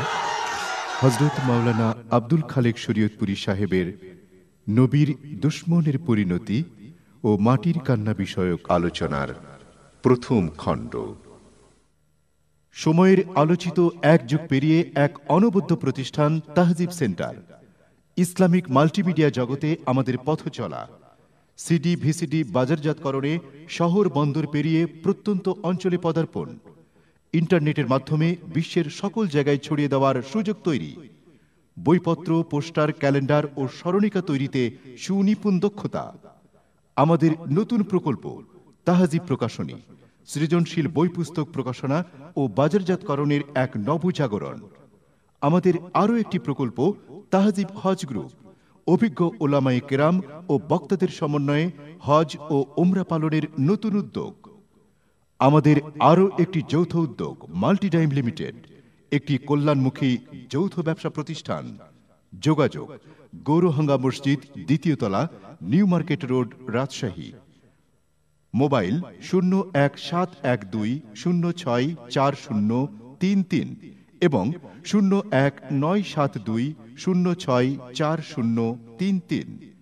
হযরত মাওলানা আব্দুল খালেক শরীয়তপুরী সাহেবের নবীর দুশমনের পরিণতি ও মাটির কান্না বিষয়ক আলোচনার প্রথম খণ্ড। সময়ের আলোচিত এক যুগ পেরিয়ে এক অনবদ্য প্রতিষ্ঠান তাহজিব সেন্টার, ইসলামিক মাল্টিমিডিয়া জগতে আমাদের পথ চলা। সিডি ভিসিডি বাজারজাতকরণে শহর বন্দর পেরিয়ে প্রত্যন্ত অঞ্চলে পদার্পণ, ইন্টারনেটের মাধ্যমে বিশ্বের সকল জায়গায় ছড়িয়ে দেওয়ার সুযোগ তৈরি, বইপত্র, পোস্টার, ক্যালেন্ডার ও স্মরণিকা তৈরিতে সুনিপুণ দক্ষতা। আমাদের নতুন প্রকল্প তাহজিব প্রকাশনী, সৃজনশীল বই পুস্তক প্রকাশনা ও বাজারজাতকরণের এক নবজাগরণ। আমাদের আরও একটি প্রকল্প তাহজিব হজ গ্রুপ, অভিজ্ঞ ওলামায়ে কেরাম ও বক্তাদের সমন্বয়ে হজ ও উমরা পালনের নতুন উদ্যোগ। আমাদের আরও একটি যৌথ উদ্যোগ মাল্টিডাইম লিমিটেড, একটি কল্যাণমুখী যৌথ ব্যবসা প্রতিষ্ঠান। যোগাযোগ গৌরহাঙ্গা মসজিদ, 2য় তলা, new market road, Rajshahi. Mobile 017120640333 এবং 019720640033।